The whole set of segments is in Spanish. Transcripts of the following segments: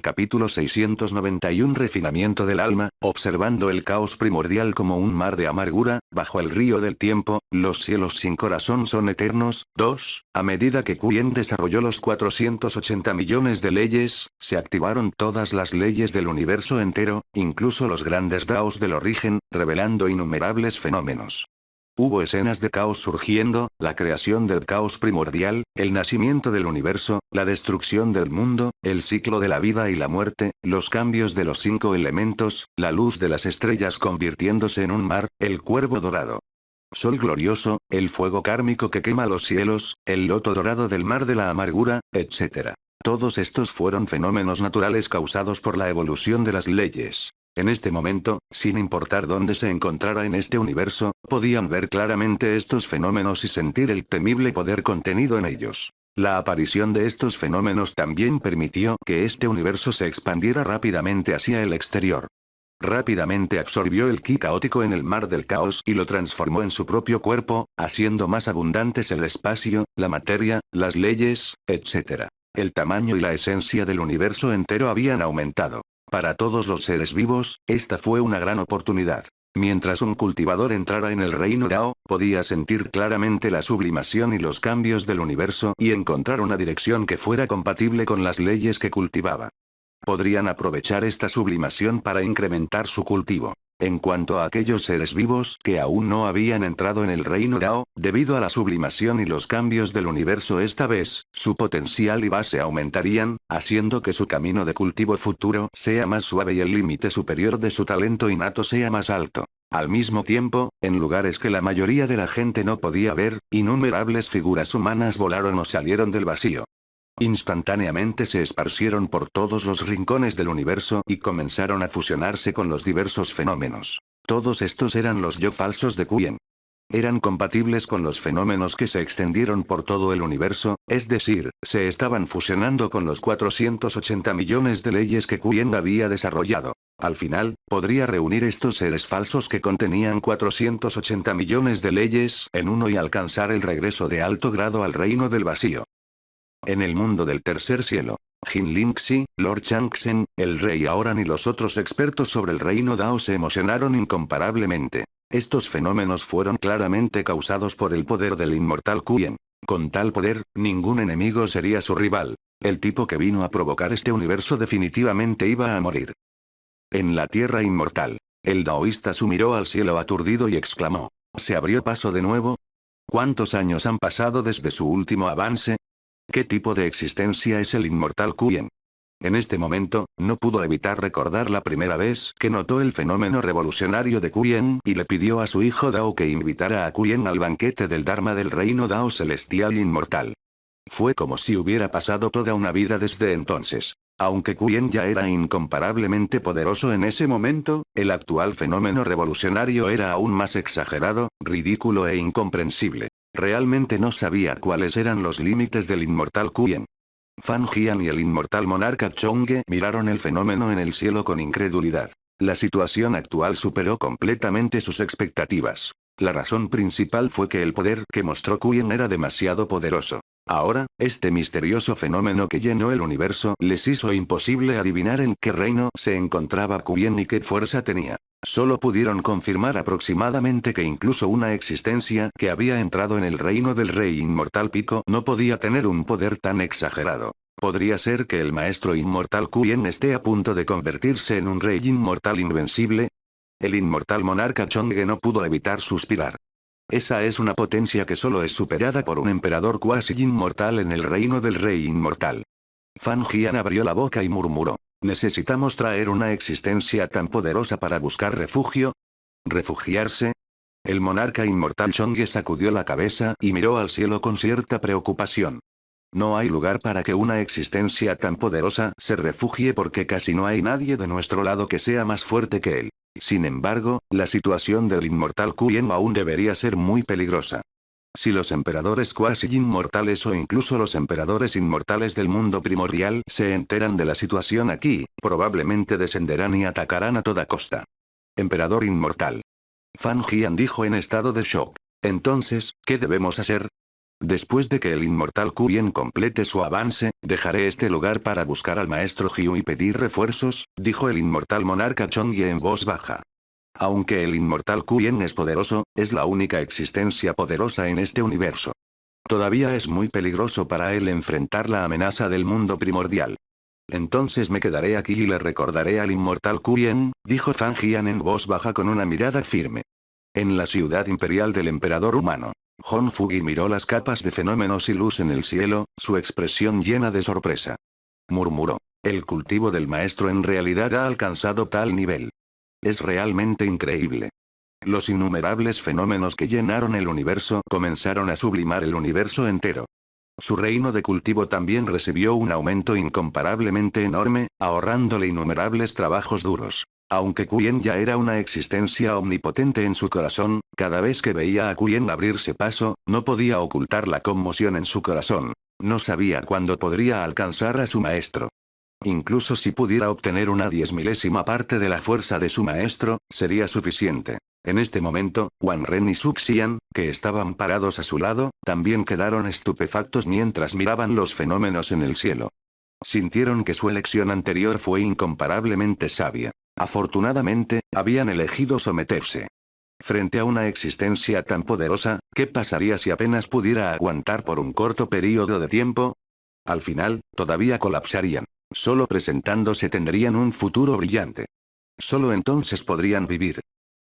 Capítulo 691 Refinamiento del alma, observando el caos primordial como un mar de amargura, bajo el río del tiempo, los cielos sin corazón son eternos. 2. A medida que Quyen desarrolló los 480 millones de leyes, se activaron todas las leyes del universo entero, incluso los grandes daos del origen, revelando innumerables fenómenos. Hubo escenas de caos surgiendo, la creación del caos primordial, el nacimiento del universo, la destrucción del mundo, el ciclo de la vida y la muerte, los cambios de los 5 elementos, la luz de las estrellas convirtiéndose en un mar, el cuervo dorado. Sol glorioso, el fuego kármico que quema los cielos, el loto dorado del mar de la amargura, etc. Todos estos fueron fenómenos naturales causados por la evolución de las leyes. En este momento, sin importar dónde se encontrara en este universo, podían ver claramente estos fenómenos y sentir el temible poder contenido en ellos. La aparición de estos fenómenos también permitió que este universo se expandiera rápidamente hacia el exterior. Rápidamente absorbió el ki caótico en el mar del caos y lo transformó en su propio cuerpo, haciendo más abundantes el espacio, la materia, las leyes, etc. El tamaño y la esencia del universo entero habían aumentado. Para todos los seres vivos, esta fue una gran oportunidad. Mientras un cultivador entrara en el reino Dao, podía sentir claramente la sublimación y los cambios del universo y encontrar una dirección que fuera compatible con las leyes que cultivaba. Podrían aprovechar esta sublimación para incrementar su cultivo. En cuanto a aquellos seres vivos que aún no habían entrado en el reino Dao, debido a la sublimación y los cambios del universo esta vez, su potencial y base aumentarían, haciendo que su camino de cultivo futuro sea más suave y el límite superior de su talento innato sea más alto. Al mismo tiempo, en lugares que la mayoría de la gente no podía ver, innumerables figuras humanas volaron o salieron del vacío. Instantáneamente se esparcieron por todos los rincones del universo y comenzaron a fusionarse con los diversos fenómenos. Todos estos eran los yo falsos de Quyen. Eran compatibles con los fenómenos que se extendieron por todo el universo, es decir, se estaban fusionando con los 480 millones de leyes que Quyen había desarrollado. Al final, podría reunir estos seres falsos que contenían 480 millones de leyes en uno y alcanzar el regreso de alto grado al reino del vacío. En el mundo del tercer cielo, Jin Lingxi, Lord Changsheng, el rey Aoran y los otros expertos sobre el reino Dao se emocionaron incomparablemente. Estos fenómenos fueron claramente causados por el poder del inmortal Quyen. Con tal poder, ningún enemigo sería su rival. El tipo que vino a provocar este universo definitivamente iba a morir. En la tierra inmortal, el daoísta miró al cielo aturdido y exclamó: ¿se abrió paso de nuevo? ¿Cuántos años han pasado desde su último avance? ¿Qué tipo de existencia es el inmortal Quyen? En este momento, no pudo evitar recordar la primera vez que notó el fenómeno revolucionario de Quyen y le pidió a su hijo Dao que invitara a Quyen al banquete del Dharma del reino Dao celestial e inmortal. Fue como si hubiera pasado toda una vida desde entonces. Aunque Quyen ya era incomparablemente poderoso en ese momento, el actual fenómeno revolucionario era aún más exagerado, ridículo e incomprensible. Realmente no sabía cuáles eran los límites del inmortal Quyen. Fan Jian y el inmortal monarca Chong'e miraron el fenómeno en el cielo con incredulidad. La situación actual superó completamente sus expectativas. La razón principal fue que el poder que mostró Quyen era demasiado poderoso. Ahora, este misterioso fenómeno que llenó el universo les hizo imposible adivinar en qué reino se encontraba Quyen y qué fuerza tenía. Solo pudieron confirmar aproximadamente que incluso una existencia que había entrado en el reino del rey inmortal Pico no podía tener un poder tan exagerado. ¿Podría ser que el maestro inmortal Quyen esté a punto de convertirse en un rey inmortal invencible? El inmortal monarca Chong'e no pudo evitar suspirar. Esa es una potencia que solo es superada por un emperador cuasi inmortal en el reino del rey inmortal. Fan Jian abrió la boca y murmuró: ¿necesitamos traer una existencia tan poderosa para buscar refugio? ¿Refugiarse? El monarca inmortal Chong'e sacudió la cabeza y miró al cielo con cierta preocupación. No hay lugar para que una existencia tan poderosa se refugie porque casi no hay nadie de nuestro lado que sea más fuerte que él. Sin embargo, la situación del inmortal Quyen aún debería ser muy peligrosa. Si los emperadores cuasi inmortales o incluso los emperadores inmortales del mundo primordial se enteran de la situación aquí, probablemente descenderán y atacarán a toda costa. Emperador inmortal. Fan Jian dijo en estado de shock. Entonces, ¿qué debemos hacer? Después de que el inmortal Kuyen complete su avance, dejaré este lugar para buscar al maestro Hyu y pedir refuerzos, dijo el inmortal monarca Chongye en voz baja. Aunque el inmortal Kuyen es poderoso, es la única existencia poderosa en este universo. Todavía es muy peligroso para él enfrentar la amenaza del mundo primordial. Entonces me quedaré aquí y le recordaré al inmortal Kuyen, dijo Fan Jian en voz baja con una mirada firme. En la ciudad imperial del emperador humano. Hon Fugi miró las capas de fenómenos y luz en el cielo, su expresión llena de sorpresa. Murmuró. El cultivo del maestro en realidad ha alcanzado tal nivel. Es realmente increíble. Los innumerables fenómenos que llenaron el universo comenzaron a sublimar el universo entero. Su reino de cultivo también recibió un aumento incomparablemente enorme, ahorrándole innumerables trabajos duros. Aunque Kuyen ya era una existencia omnipotente en su corazón, cada vez que veía a Kuyen abrirse paso, no podía ocultar la conmoción en su corazón. No sabía cuándo podría alcanzar a su maestro. Incluso si pudiera obtener una 10.000ª parte de la fuerza de su maestro, sería suficiente. En este momento, Wang Ren y Suxian, que estaban parados a su lado, también quedaron estupefactos mientras miraban los fenómenos en el cielo. Sintieron que su elección anterior fue incomparablemente sabia. Afortunadamente, habían elegido someterse. Frente a una existencia tan poderosa, ¿qué pasaría si apenas pudiera aguantar por un corto periodo de tiempo? Al final, todavía colapsarían. Solo presentándose tendrían un futuro brillante. Solo entonces podrían vivir.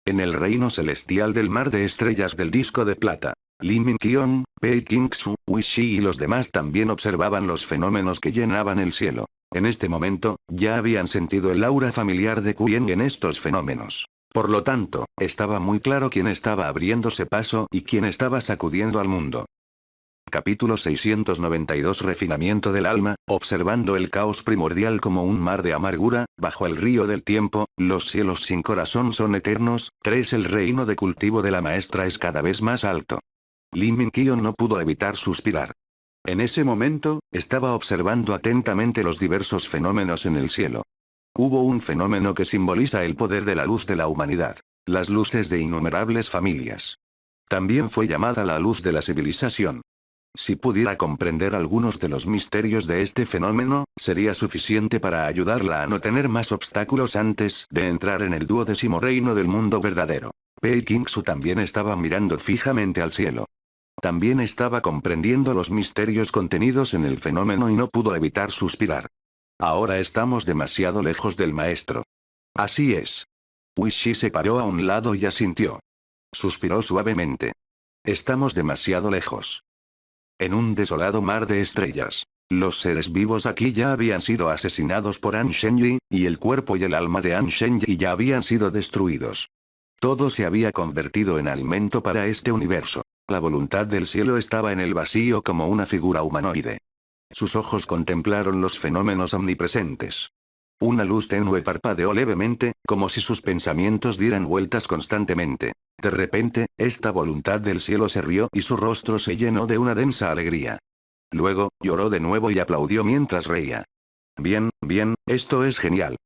En el reino celestial del mar de estrellas del disco de plata, Li Minqion, Pei Qingsu, Wei Shi y los demás también observaban los fenómenos que llenaban el cielo. En este momento, ya habían sentido el aura familiar de Kuyen en estos fenómenos. Por lo tanto, estaba muy claro quién estaba abriéndose paso y quién estaba sacudiendo al mundo. Capítulo 692 Refinamiento del alma, observando el caos primordial como un mar de amargura, bajo el río del tiempo, los cielos sin corazón son eternos. 3 El reino de cultivo de la maestra es cada vez más alto. Li Minqion no pudo evitar suspirar. En ese momento, estaba observando atentamente los diversos fenómenos en el cielo. Hubo un fenómeno que simboliza el poder de la luz de la humanidad. Las luces de innumerables familias. También fue llamada la luz de la civilización. Si pudiera comprender algunos de los misterios de este fenómeno, sería suficiente para ayudarla a no tener más obstáculos antes de entrar en el 12º reino del mundo verdadero. Pei Qingsu también estaba mirando fijamente al cielo. También estaba comprendiendo los misterios contenidos en el fenómeno y no pudo evitar suspirar. Ahora estamos demasiado lejos del maestro. Así es. Wei Shi se paró a un lado y asintió. Suspiró suavemente. Estamos demasiado lejos. En un desolado mar de estrellas. Los seres vivos aquí ya habían sido asesinados por An Shenyi, y el cuerpo y el alma de An Shenyi ya habían sido destruidos. Todo se había convertido en alimento para este universo. La voluntad del cielo estaba en el vacío como una figura humanoide. Sus ojos contemplaron los fenómenos omnipresentes. Una luz tenue parpadeó levemente, como si sus pensamientos dieran vueltas constantemente. De repente, esta voluntad del cielo se rió y su rostro se llenó de una densa alegría. Luego, lloró de nuevo y aplaudió mientras reía. Bien, bien, esto es genial.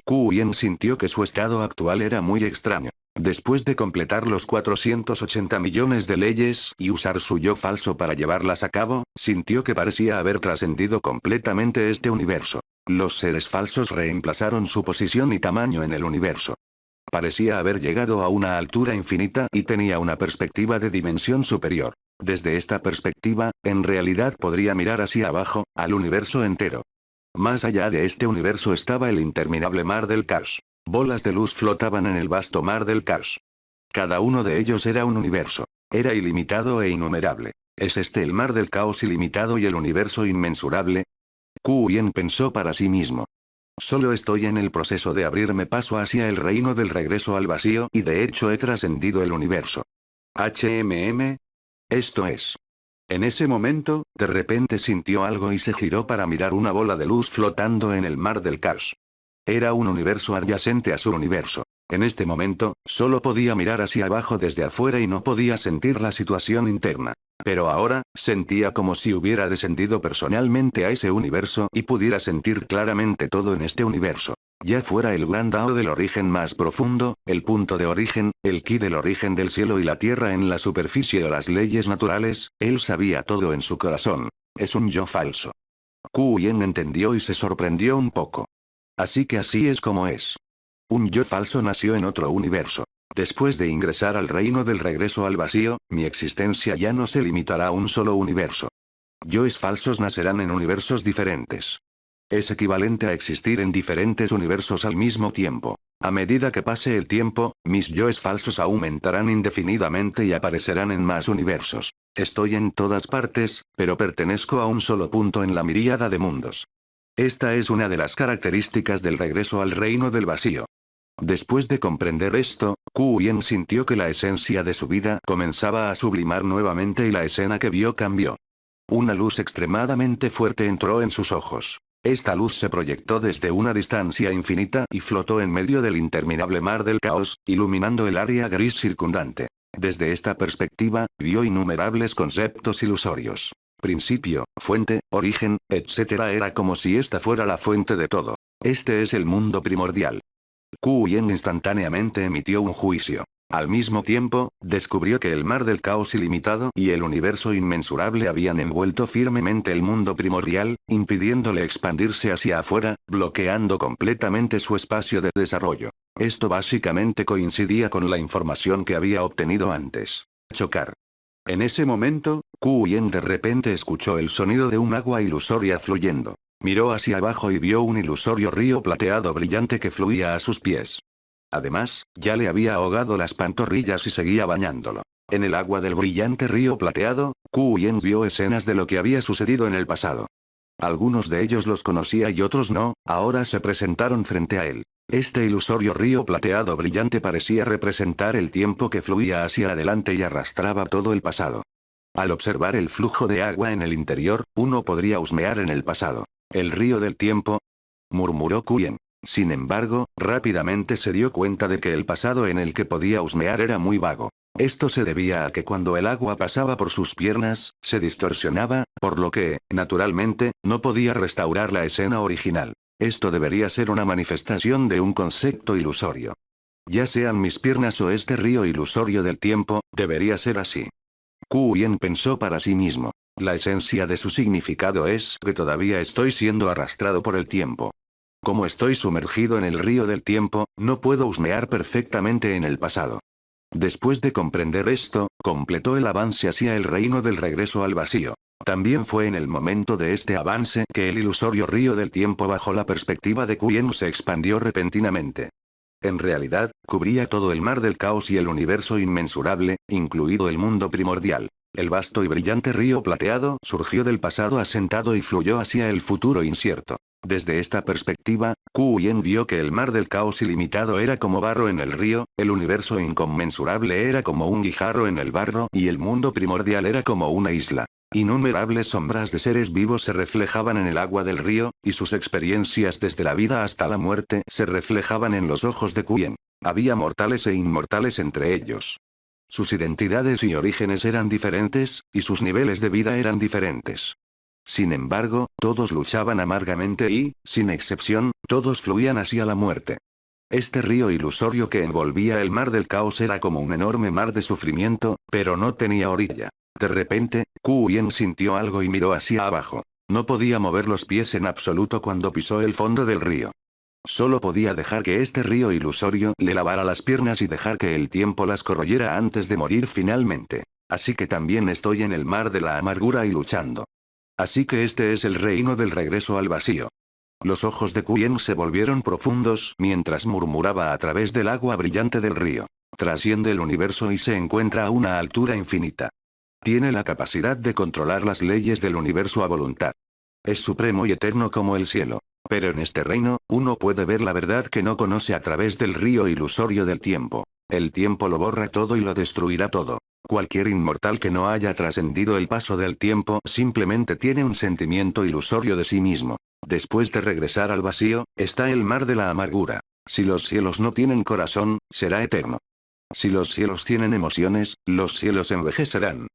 Kuyen sintió que su estado actual era muy extraño. Después de completar los 480 millones de leyes y usar su yo falso para llevarlas a cabo, sintió que parecía haber trascendido completamente este universo. Los seres falsos reemplazaron su posición y tamaño en el universo. Parecía haber llegado a una altura infinita y tenía una perspectiva de dimensión superior. Desde esta perspectiva, en realidad podría mirar hacia abajo, al universo entero. Más allá de este universo estaba el interminable mar del caos. Bolas de luz flotaban en el vasto mar del caos. Cada uno de ellos era un universo. Era ilimitado e innumerable. ¿Es este el mar del caos ilimitado y el universo inmensurable? Kuyen pensó para sí mismo. Solo estoy en el proceso de abrirme paso hacia el reino del regreso al vacío y de hecho he trascendido el universo. Esto es. En ese momento, de repente sintió algo y se giró para mirar una bola de luz flotando en el mar del caos. Era un universo adyacente a su universo. En este momento, solo podía mirar hacia abajo desde afuera y no podía sentir la situación interna. Pero ahora, sentía como si hubiera descendido personalmente a ese universo y pudiera sentir claramente todo en este universo. Ya fuera el gran Dao del origen más profundo, el punto de origen, el ki del origen del cielo y la tierra en la superficie o las leyes naturales, él sabía todo en su corazón. Es un yo falso. Ku Yen entendió y se sorprendió un poco. Así que así es como es. Un yo falso nació en otro universo. Después de ingresar al reino del regreso al vacío, mi existencia ya no se limitará a un solo universo. Yoes falsos nacerán en universos diferentes. Es equivalente a existir en diferentes universos al mismo tiempo. A medida que pase el tiempo, mis yoes falsos aumentarán indefinidamente y aparecerán en más universos. Estoy en todas partes, pero pertenezco a un solo punto en la miríada de mundos. Esta es una de las características del regreso al reino del vacío. Después de comprender esto, Ku Yen sintió que la esencia de su vida comenzaba a sublimar nuevamente y la escena que vio cambió. Una luz extremadamente fuerte entró en sus ojos. Esta luz se proyectó desde una distancia infinita y flotó en medio del interminable mar del caos, iluminando el área gris circundante. Desde esta perspectiva, vio innumerables conceptos ilusorios. Principio, fuente, origen, etc. Era como si esta fuera la fuente de todo. Este es el mundo primordial. Ku Yen instantáneamente emitió un juicio. Al mismo tiempo, descubrió que el mar del caos ilimitado y el universo inmensurable habían envuelto firmemente el mundo primordial, impidiéndole expandirse hacia afuera, bloqueando completamente su espacio de desarrollo. Esto básicamente coincidía con la información que había obtenido antes. Chocar. En ese momento, Ku Yen de repente escuchó el sonido de un agua ilusoria fluyendo. Miró hacia abajo y vio un ilusorio río plateado brillante que fluía a sus pies. Además, ya le había ahogado las pantorrillas y seguía bañándolo. En el agua del brillante río plateado, Ku Yen vio escenas de lo que había sucedido en el pasado. Algunos de ellos los conocía y otros no, ahora se presentaron frente a él. Este ilusorio río plateado brillante parecía representar el tiempo que fluía hacia adelante y arrastraba todo el pasado. Al observar el flujo de agua en el interior, uno podría husmear en el pasado. ¿El río del tiempo?, murmuró Ku Yen. Sin embargo, rápidamente se dio cuenta de que el pasado en el que podía husmear era muy vago. Esto se debía a que cuando el agua pasaba por sus piernas, se distorsionaba, por lo que, naturalmente, no podía restaurar la escena original. Esto debería ser una manifestación de un concepto ilusorio. Ya sean mis piernas o este río ilusorio del tiempo, debería ser así. Ku Yen pensó para sí mismo. La esencia de su significado es que todavía estoy siendo arrastrado por el tiempo. Como estoy sumergido en el río del tiempo, no puedo husmear perfectamente en el pasado. Después de comprender esto, completó el avance hacia el reino del regreso al vacío. También fue en el momento de este avance que el ilusorio río del tiempo bajo la perspectiva de Ku Yen se expandió repentinamente. En realidad, cubría todo el mar del caos y el universo inmensurable, incluido el mundo primordial. El vasto y brillante río plateado surgió del pasado asentado y fluyó hacia el futuro incierto. Desde esta perspectiva, Ku Yen vio que el mar del caos ilimitado era como barro en el río, el universo inconmensurable era como un guijarro en el barro y el mundo primordial era como una isla. Innumerables sombras de seres vivos se reflejaban en el agua del río, y sus experiencias desde la vida hasta la muerte se reflejaban en los ojos de Ku Yen. Había mortales e inmortales entre ellos. Sus identidades y orígenes eran diferentes, y sus niveles de vida eran diferentes. Sin embargo, todos luchaban amargamente y, sin excepción, todos fluían hacia la muerte. Este río ilusorio que envolvía el mar del caos era como un enorme mar de sufrimiento, pero no tenía orilla. De repente, Ku Yen sintió algo y miró hacia abajo. No podía mover los pies en absoluto cuando pisó el fondo del río. Solo podía dejar que este río ilusorio le lavara las piernas y dejar que el tiempo las corroyera antes de morir finalmente. Así que también estoy en el mar de la amargura y luchando. Así que este es el reino del regreso al vacío. Los ojos de Ku Yen se volvieron profundos mientras murmuraba a través del agua brillante del río. Trasciende el universo y se encuentra a una altura infinita. Tiene la capacidad de controlar las leyes del universo a voluntad. Es supremo y eterno como el cielo. Pero en este reino, uno puede ver la verdad que no conoce a través del río ilusorio del tiempo. El tiempo lo borra todo y lo destruirá todo. Cualquier inmortal que no haya trascendido el paso del tiempo simplemente tiene un sentimiento ilusorio de sí mismo. Después de regresar al vacío, está el mar de la amargura. Si los cielos no tienen corazón, será eterno. Si los cielos tienen emociones, los cielos envejecerán.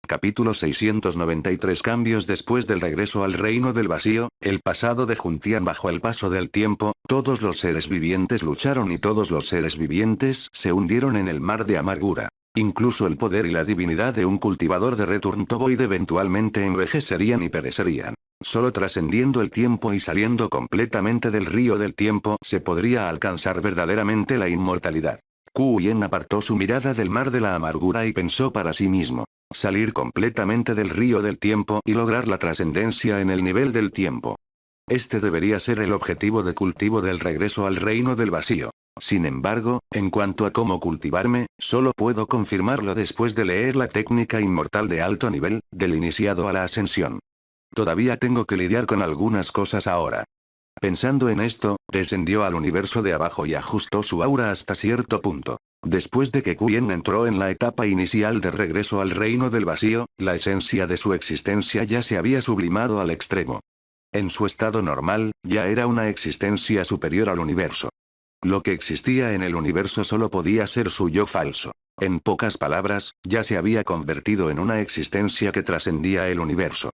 Capítulo 693. Cambios. Después del regreso al reino del vacío, el pasado de Juntian. Bajo el paso del tiempo, todos los seres vivientes lucharon y todos los seres vivientes se hundieron en el mar de amargura. Incluso el poder y la divinidad de un cultivador de Return to Void eventualmente envejecerían y perecerían. Solo trascendiendo el tiempo y saliendo completamente del río del tiempo se podría alcanzar verdaderamente la inmortalidad. Kuyen apartó su mirada del mar de la amargura y pensó para sí mismo. Salir completamente del río del tiempo y lograr la trascendencia en el nivel del tiempo. Este debería ser el objetivo de cultivo del regreso al reino del vacío. Sin embargo, en cuanto a cómo cultivarme, solo puedo confirmarlo después de leer la técnica inmortal de alto nivel, del iniciado a la ascensión. Todavía tengo que lidiar con algunas cosas ahora. Pensando en esto, descendió al universo de abajo y ajustó su aura hasta cierto punto. Después de que Kuyen entró en la etapa inicial de regreso al reino del vacío, la esencia de su existencia ya se había sublimado al extremo. En su estado normal, ya era una existencia superior al universo. Lo que existía en el universo solo podía ser su yo falso. En pocas palabras, ya se había convertido en una existencia que trascendía el universo.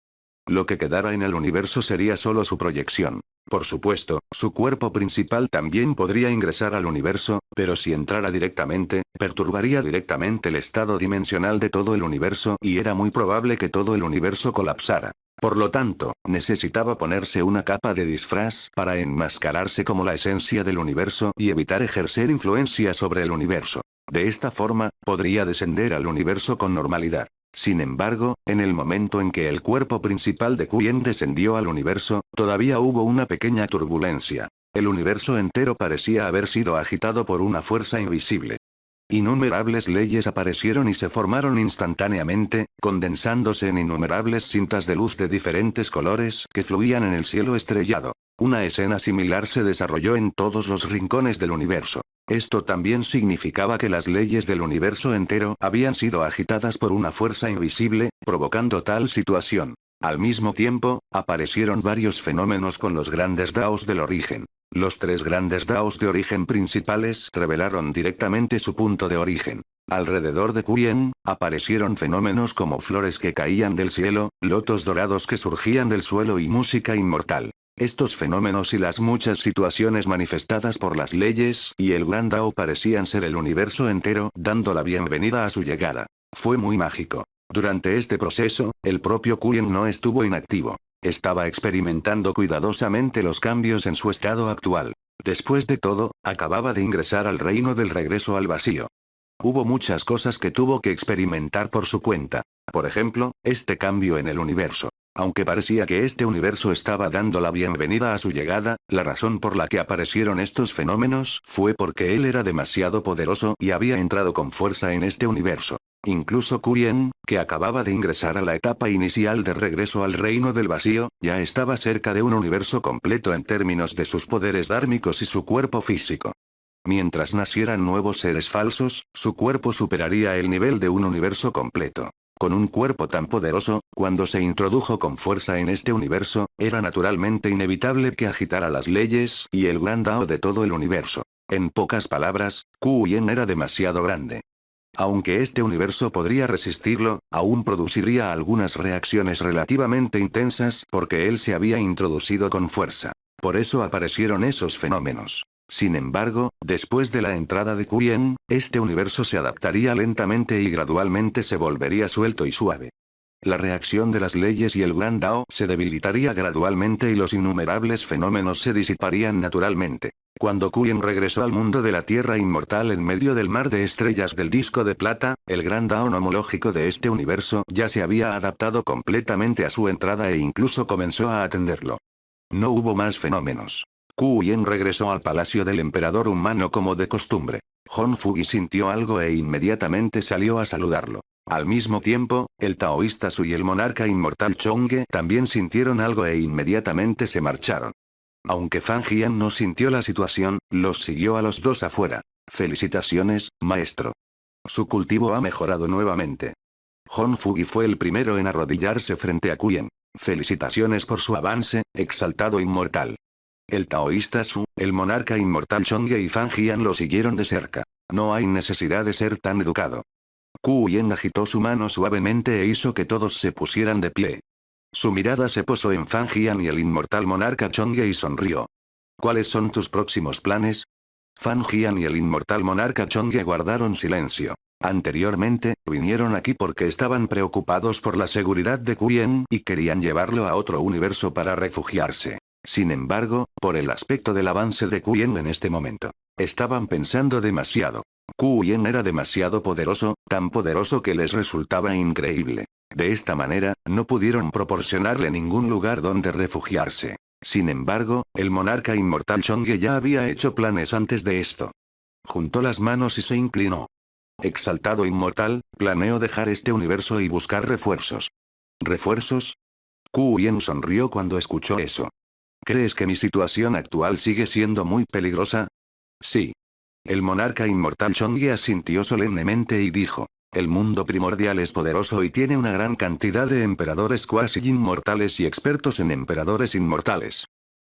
Lo que quedara en el universo sería solo su proyección. Por supuesto, su cuerpo principal también podría ingresar al universo, pero si entrara directamente, perturbaría directamente el estado dimensional de todo el universo y era muy probable que todo el universo colapsara. Por lo tanto, necesitaba ponerse una capa de disfraz para enmascararse como la esencia del universo y evitar ejercer influencia sobre el universo. De esta forma, podría descender al universo con normalidad. Sin embargo, en el momento en que el cuerpo principal de Kuyen descendió al universo, todavía hubo una pequeña turbulencia. El universo entero parecía haber sido agitado por una fuerza invisible. Innumerables leyes aparecieron y se formaron instantáneamente, condensándose en innumerables cintas de luz de diferentes colores que fluían en el cielo estrellado. Una escena similar se desarrolló en todos los rincones del universo. Esto también significaba que las leyes del universo entero habían sido agitadas por una fuerza invisible, provocando tal situación. Al mismo tiempo, aparecieron varios fenómenos con los grandes daos del origen. Los tres grandes daos de origen principales revelaron directamente su punto de origen. Alrededor de Kuyen, aparecieron fenómenos como flores que caían del cielo, lotos dorados que surgían del suelo y música inmortal. Estos fenómenos y las muchas situaciones manifestadas por las leyes y el gran Dao parecían ser el universo entero dando la bienvenida a su llegada. Fue muy mágico. Durante este proceso, el propio Kuyen no estuvo inactivo. Estaba experimentando cuidadosamente los cambios en su estado actual. Después de todo, acababa de ingresar al reino del regreso al vacío. Hubo muchas cosas que tuvo que experimentar por su cuenta. Por ejemplo, este cambio en el universo. Aunque parecía que este universo estaba dando la bienvenida a su llegada, la razón por la que aparecieron estos fenómenos fue porque él era demasiado poderoso y había entrado con fuerza en este universo. Incluso Kuyen, que acababa de ingresar a la etapa inicial de regreso al reino del vacío, ya estaba cerca de un universo completo en términos de sus poderes dármicos y su cuerpo físico. Mientras nacieran nuevos seres falsos, su cuerpo superaría el nivel de un universo completo. Con un cuerpo tan poderoso, cuando se introdujo con fuerza en este universo, era naturalmente inevitable que agitara las leyes y el gran Dao de todo el universo. En pocas palabras, Kuyen era demasiado grande. Aunque este universo podría resistirlo, aún produciría algunas reacciones relativamente intensas porque él se había introducido con fuerza. Por eso aparecieron esos fenómenos. Sin embargo, después de la entrada de Kuyen, este universo se adaptaría lentamente y gradualmente se volvería suelto y suave. La reacción de las leyes y el gran Dao se debilitaría gradualmente y los innumerables fenómenos se disiparían naturalmente. Cuando Kuyen regresó al mundo de la Tierra inmortal en medio del mar de estrellas del disco de plata, el gran Dao nomológico de este universo ya se había adaptado completamente a su entrada e incluso comenzó a atenderlo. No hubo más fenómenos. Kuyen regresó al palacio del emperador humano como de costumbre. Hon Fugi sintió algo e inmediatamente salió a saludarlo. Al mismo tiempo, el taoísta Su y el monarca inmortal Chong'e también sintieron algo e inmediatamente se marcharon. Aunque Fan Jian no sintió la situación, los siguió a los dos afuera. Felicitaciones, maestro. Su cultivo ha mejorado nuevamente. Hon Fugi fue el primero en arrodillarse frente a Kuyen. Felicitaciones por su avance, exaltado inmortal. El taoísta Su, el monarca inmortal Chong'e y Fan Jian lo siguieron de cerca. No hay necesidad de ser tan educado. Ku Yen agitó su mano suavemente e hizo que todos se pusieran de pie. Su mirada se posó en Fan Jian y el inmortal monarca Chongye y sonrió. ¿Cuáles son tus próximos planes? Fan Jian y el inmortal monarca Chongye guardaron silencio. Anteriormente, vinieron aquí porque estaban preocupados por la seguridad de Ku Yen y querían llevarlo a otro universo para refugiarse. Sin embargo, por el aspecto del avance de Ku Yen en este momento, estaban pensando demasiado. Ku Yen era demasiado poderoso, tan poderoso que les resultaba increíble. De esta manera, no pudieron proporcionarle ningún lugar donde refugiarse. Sin embargo, el monarca inmortal Chongye ya había hecho planes antes de esto. Juntó las manos y se inclinó. Exaltado inmortal, planeo dejar este universo y buscar refuerzos. ¿Refuerzos? Ku Yen sonrió cuando escuchó eso. ¿Crees que mi situación actual sigue siendo muy peligrosa? Sí. El monarca inmortal Chongye asintió solemnemente y dijo. El mundo primordial es poderoso y tiene una gran cantidad de emperadores cuasi inmortales y expertos en emperadores inmortales.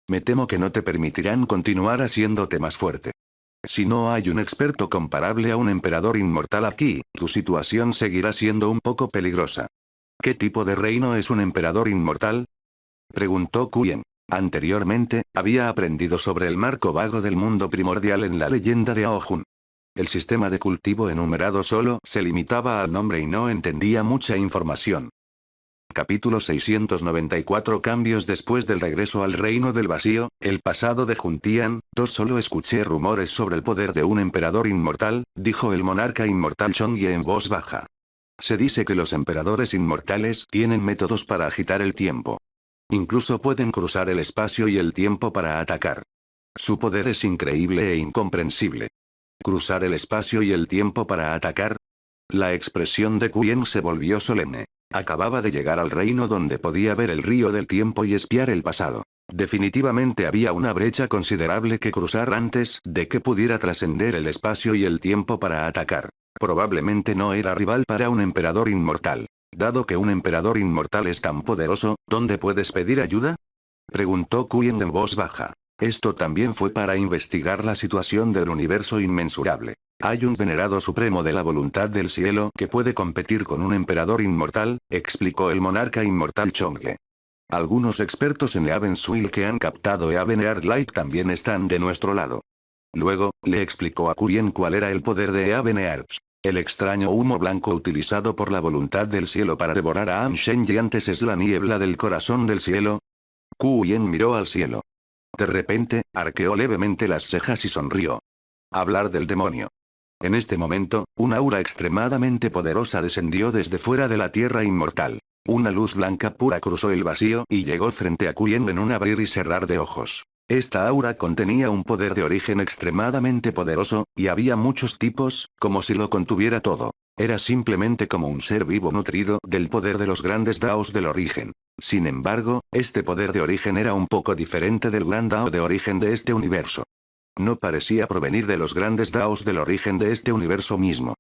Me temo que no te permitirán continuar haciéndote más fuerte. Si no hay un experto comparable a un emperador inmortal aquí, tu situación seguirá siendo un poco peligrosa. ¿Qué tipo de reino es un emperador inmortal? Preguntó Ku Yen. Anteriormente, había aprendido sobre el marco vago del mundo primordial en la leyenda de Aojun. El sistema de cultivo enumerado solo se limitaba al nombre y no entendía mucha información. Capítulo 694 Cambios después del regreso al reino del vacío, el pasado de Juntian, solo escuché rumores sobre el poder de un emperador inmortal, dijo el monarca inmortal Chongye en voz baja. Se dice que los emperadores inmortales tienen métodos para agitar el tiempo. Incluso pueden cruzar el espacio y el tiempo para atacar. Su poder es increíble e incomprensible. ¿Cruzar el espacio y el tiempo para atacar? La expresión de Ku Yen se volvió solemne. Acababa de llegar al reino donde podía ver el río del tiempo y espiar el pasado. Definitivamente había una brecha considerable que cruzar antes de que pudiera trascender el espacio y el tiempo para atacar. Probablemente no era rival para un emperador inmortal. Dado que un emperador inmortal es tan poderoso, ¿dónde puedes pedir ayuda? Preguntó Ku Yen en voz baja. Esto también fue para investigar la situación del universo inmensurable. Hay un venerado supremo de la voluntad del cielo que puede competir con un emperador inmortal, explicó el monarca inmortal Chongye. Algunos expertos en Eavensuil que han captado Eaveneard Light también están de nuestro lado. Luego, le explicó a Ku Yen cuál era el poder de Eaveneard. El extraño humo blanco utilizado por la voluntad del cielo para devorar a Anshen y antes es la niebla del corazón del cielo. Ku Yen miró al cielo. De repente, arqueó levemente las cejas y sonrió. Hablar del demonio. En este momento, una aura extremadamente poderosa descendió desde fuera de la tierra inmortal. Una luz blanca pura cruzó el vacío y llegó frente a Ku Yen en un abrir y cerrar de ojos. Esta aura contenía un poder de origen extremadamente poderoso, y había muchos tipos, como si lo contuviera todo. Era simplemente como un ser vivo nutrido del poder de los grandes Daos del origen. Sin embargo, este poder de origen era un poco diferente del gran Dao de origen de este universo. No parecía provenir de los grandes Daos del origen de este universo mismo.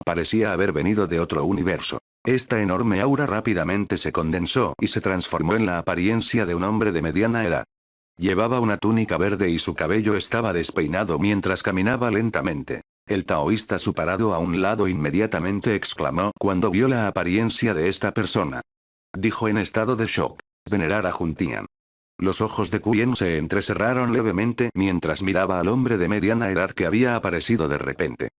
Parecía haber venido de otro universo. Esta enorme aura rápidamente se condensó y se transformó en la apariencia de un hombre de mediana edad. Llevaba una túnica verde y su cabello estaba despeinado mientras caminaba lentamente. El taoísta parado a un lado inmediatamente exclamó cuando vio la apariencia de esta persona. Dijo en estado de shock. Venerar a Juntian. Los ojos de Ku Yen se entrecerraron levemente mientras miraba al hombre de mediana edad que había aparecido de repente.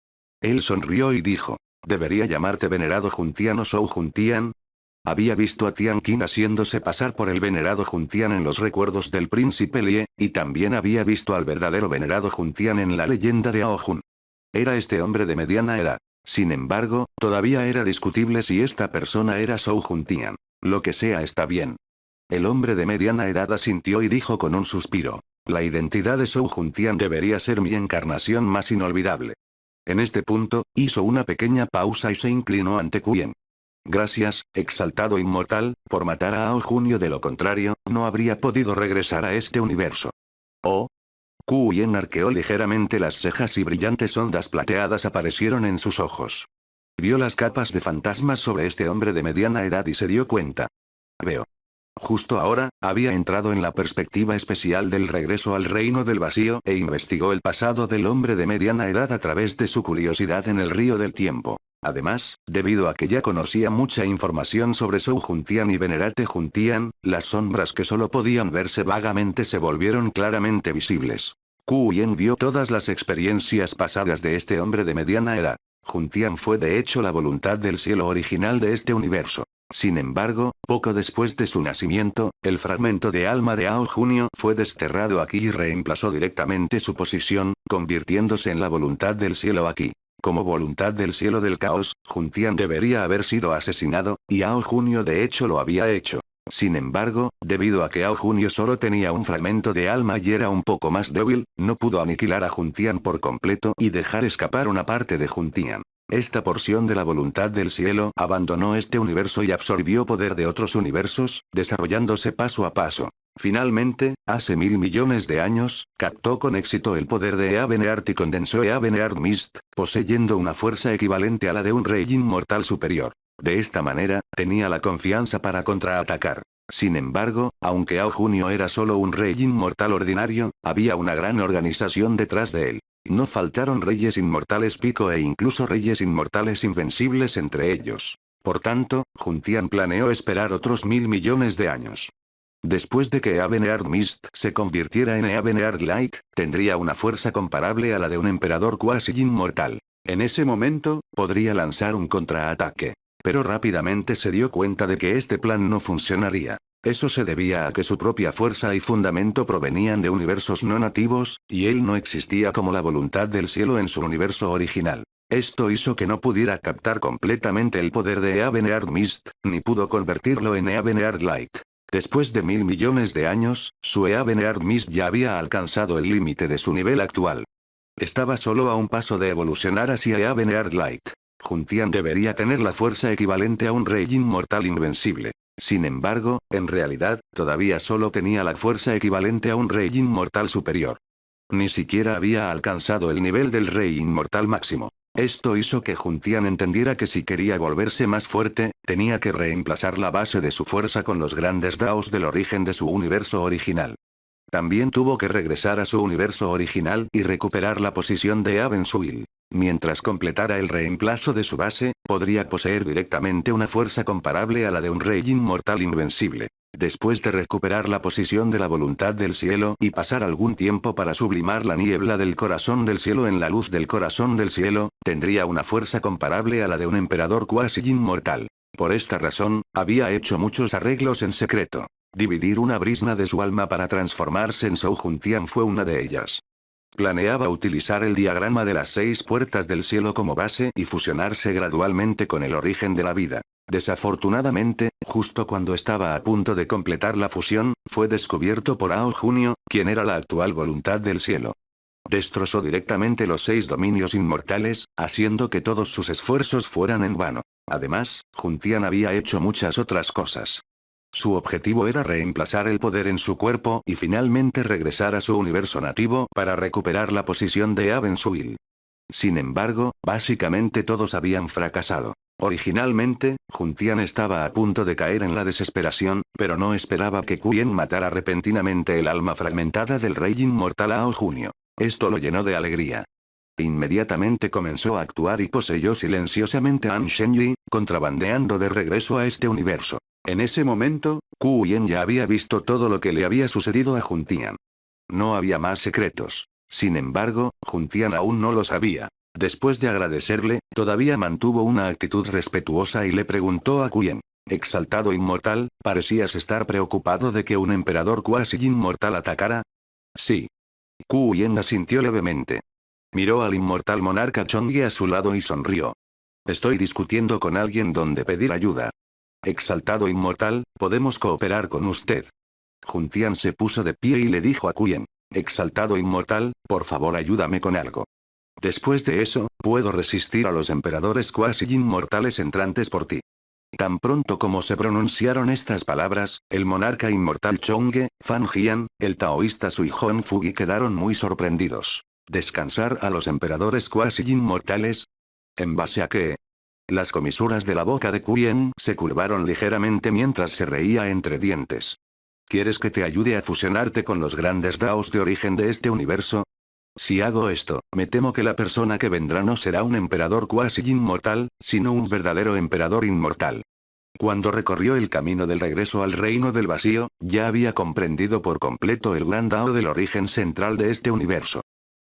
Él sonrió y dijo. ¿Debería llamarte venerado Juntian o Shou Juntian? Había visto a Tian Qin haciéndose pasar por el venerado Juntian en los recuerdos del príncipe Lie, y también había visto al verdadero venerado Juntian en la leyenda de Aojun. Era este hombre de mediana edad. Sin embargo, todavía era discutible si esta persona era Shou Juntian. Lo que sea está bien. El hombre de mediana edad asintió y dijo con un suspiro. La identidad de Shou Juntian debería ser mi encarnación más inolvidable. En este punto, hizo una pequeña pausa y se inclinó ante Ku Yen. Gracias, exaltado inmortal, por matar a Ao Junio, de lo contrario, no habría podido regresar a este universo. Oh. Ku Yen arqueó ligeramente las cejas y brillantes ondas plateadas aparecieron en sus ojos. Vio las capas de fantasmas sobre este hombre de mediana edad y se dio cuenta. Veo. Justo ahora, había entrado en la perspectiva especial del regreso al reino del vacío e investigó el pasado del hombre de mediana edad a través de su curiosidad en el río del tiempo. Además, debido a que ya conocía mucha información sobre Zhou Juntian y Venerate Juntian, las sombras que solo podían verse vagamente se volvieron claramente visibles. Qu Yen vio todas las experiencias pasadas de este hombre de mediana edad. Juntian fue de hecho la voluntad del cielo original de este universo. Sin embargo, poco después de su nacimiento, el fragmento de alma de Ao Junio fue desterrado aquí y reemplazó directamente su posición, convirtiéndose en la voluntad del cielo aquí. Como voluntad del cielo del caos, Juntian debería haber sido asesinado, y Ao Junio de hecho lo había hecho. Sin embargo, debido a que Ao Junio solo tenía un fragmento de alma y era un poco más débil, no pudo aniquilar a Juntian por completo y dejar escapar una parte de Juntian. Esta porción de la voluntad del cielo abandonó este universo y absorbió poder de otros universos, desarrollándose paso a paso. Finalmente, hace 1000 millones de años, captó con éxito el poder de Eabeneart y condensó Eabeneart Mist, poseyendo una fuerza equivalente a la de un rey inmortal superior. De esta manera, tenía la confianza para contraatacar. Sin embargo, aunque Ao Junio era solo un rey inmortal ordinario, había una gran organización detrás de él. No faltaron reyes inmortales pico e incluso reyes inmortales invencibles entre ellos. Por tanto, Juntian planeó esperar otros 1000 millones de años. Después de que Eabeneart Mist se convirtiera en Eabeneart Light, tendría una fuerza comparable a la de un emperador cuasi inmortal. En ese momento, podría lanzar un contraataque. Pero rápidamente se dio cuenta de que este plan no funcionaría. Eso se debía a que su propia fuerza y fundamento provenían de universos no nativos, y él no existía como la voluntad del cielo en su universo original. Esto hizo que no pudiera captar completamente el poder de Eabeneart Mist, ni pudo convertirlo en Eabeneart Light. Después de 1000 millones de años, su Eabeneart Mist ya había alcanzado el límite de su nivel actual. Estaba solo a un paso de evolucionar hacia Eabeneart Light. Juntian debería tener la fuerza equivalente a un rey inmortal invencible. Sin embargo, en realidad, todavía solo tenía la fuerza equivalente a un rey inmortal superior. Ni siquiera había alcanzado el nivel del rey inmortal máximo. Esto hizo que Juntian entendiera que si quería volverse más fuerte, tenía que reemplazar la base de su fuerza con los grandes daos del origen de su universo original. También tuvo que regresar a su universo original y recuperar la posición de Abensuil. Mientras completara el reemplazo de su base, podría poseer directamente una fuerza comparable a la de un rey inmortal invencible. Después de recuperar la posición de la voluntad del cielo y pasar algún tiempo para sublimar la niebla del corazón del cielo en la luz del corazón del cielo, tendría una fuerza comparable a la de un emperador cuasi inmortal. Por esta razón, había hecho muchos arreglos en secreto. Dividir una brisna de su alma para transformarse en Zhou Juntian fue una de ellas. Planeaba utilizar el diagrama de las 6 puertas del cielo como base y fusionarse gradualmente con el origen de la vida. Desafortunadamente, justo cuando estaba a punto de completar la fusión, fue descubierto por Ao Junio, quien era la actual voluntad del cielo. Destrozó directamente los 6 dominios inmortales, haciendo que todos sus esfuerzos fueran en vano. Además, Juntian había hecho muchas otras cosas. Su objetivo era reemplazar el poder en su cuerpo y finalmente regresar a su universo nativo para recuperar la posición de Abensuil. Sin embargo, básicamente todos habían fracasado. Originalmente, Juntian estaba a punto de caer en la desesperación, pero no esperaba que Quyen matara repentinamente el alma fragmentada del rey inmortal Ao Junio. Esto lo llenó de alegría. Inmediatamente comenzó a actuar y poseyó silenciosamente a An Shenyi, contrabandeando de regreso a este universo. En ese momento, Quyen ya había visto todo lo que le había sucedido a Juntian. No había más secretos. Sin embargo, Juntian aún no lo sabía. Después de agradecerle, todavía mantuvo una actitud respetuosa y le preguntó a Quyen. Exaltado inmortal, ¿parecías estar preocupado de que un emperador cuasi inmortal atacara? Sí. Quyen asintió levemente. Miró al inmortal monarca Chong'e a su lado y sonrió. Estoy discutiendo con alguien donde pedir ayuda. Exaltado inmortal, podemos cooperar con usted. Juntian se puso de pie y le dijo a Quyen. Exaltado inmortal, por favor ayúdame con algo. Después de eso, puedo resistir a los emperadores cuasi inmortales entrantes por ti. Tan pronto como se pronunciaron estas palabras, el monarca inmortal Chong'e, Fan Jian, el taoísta Sui Hongfu quedaron muy sorprendidos. ¿Descansar a los emperadores cuasi inmortales? ¿En base a qué? Las comisuras de la boca de Quyen se curvaron ligeramente mientras se reía entre dientes. ¿Quieres que te ayude a fusionarte con los grandes daos de origen de este universo? Si hago esto, me temo que la persona que vendrá no será un emperador cuasi inmortal, sino un verdadero emperador inmortal. Cuando recorrió el camino del regreso al reino del vacío, ya había comprendido por completo el gran Dao del origen central de este universo.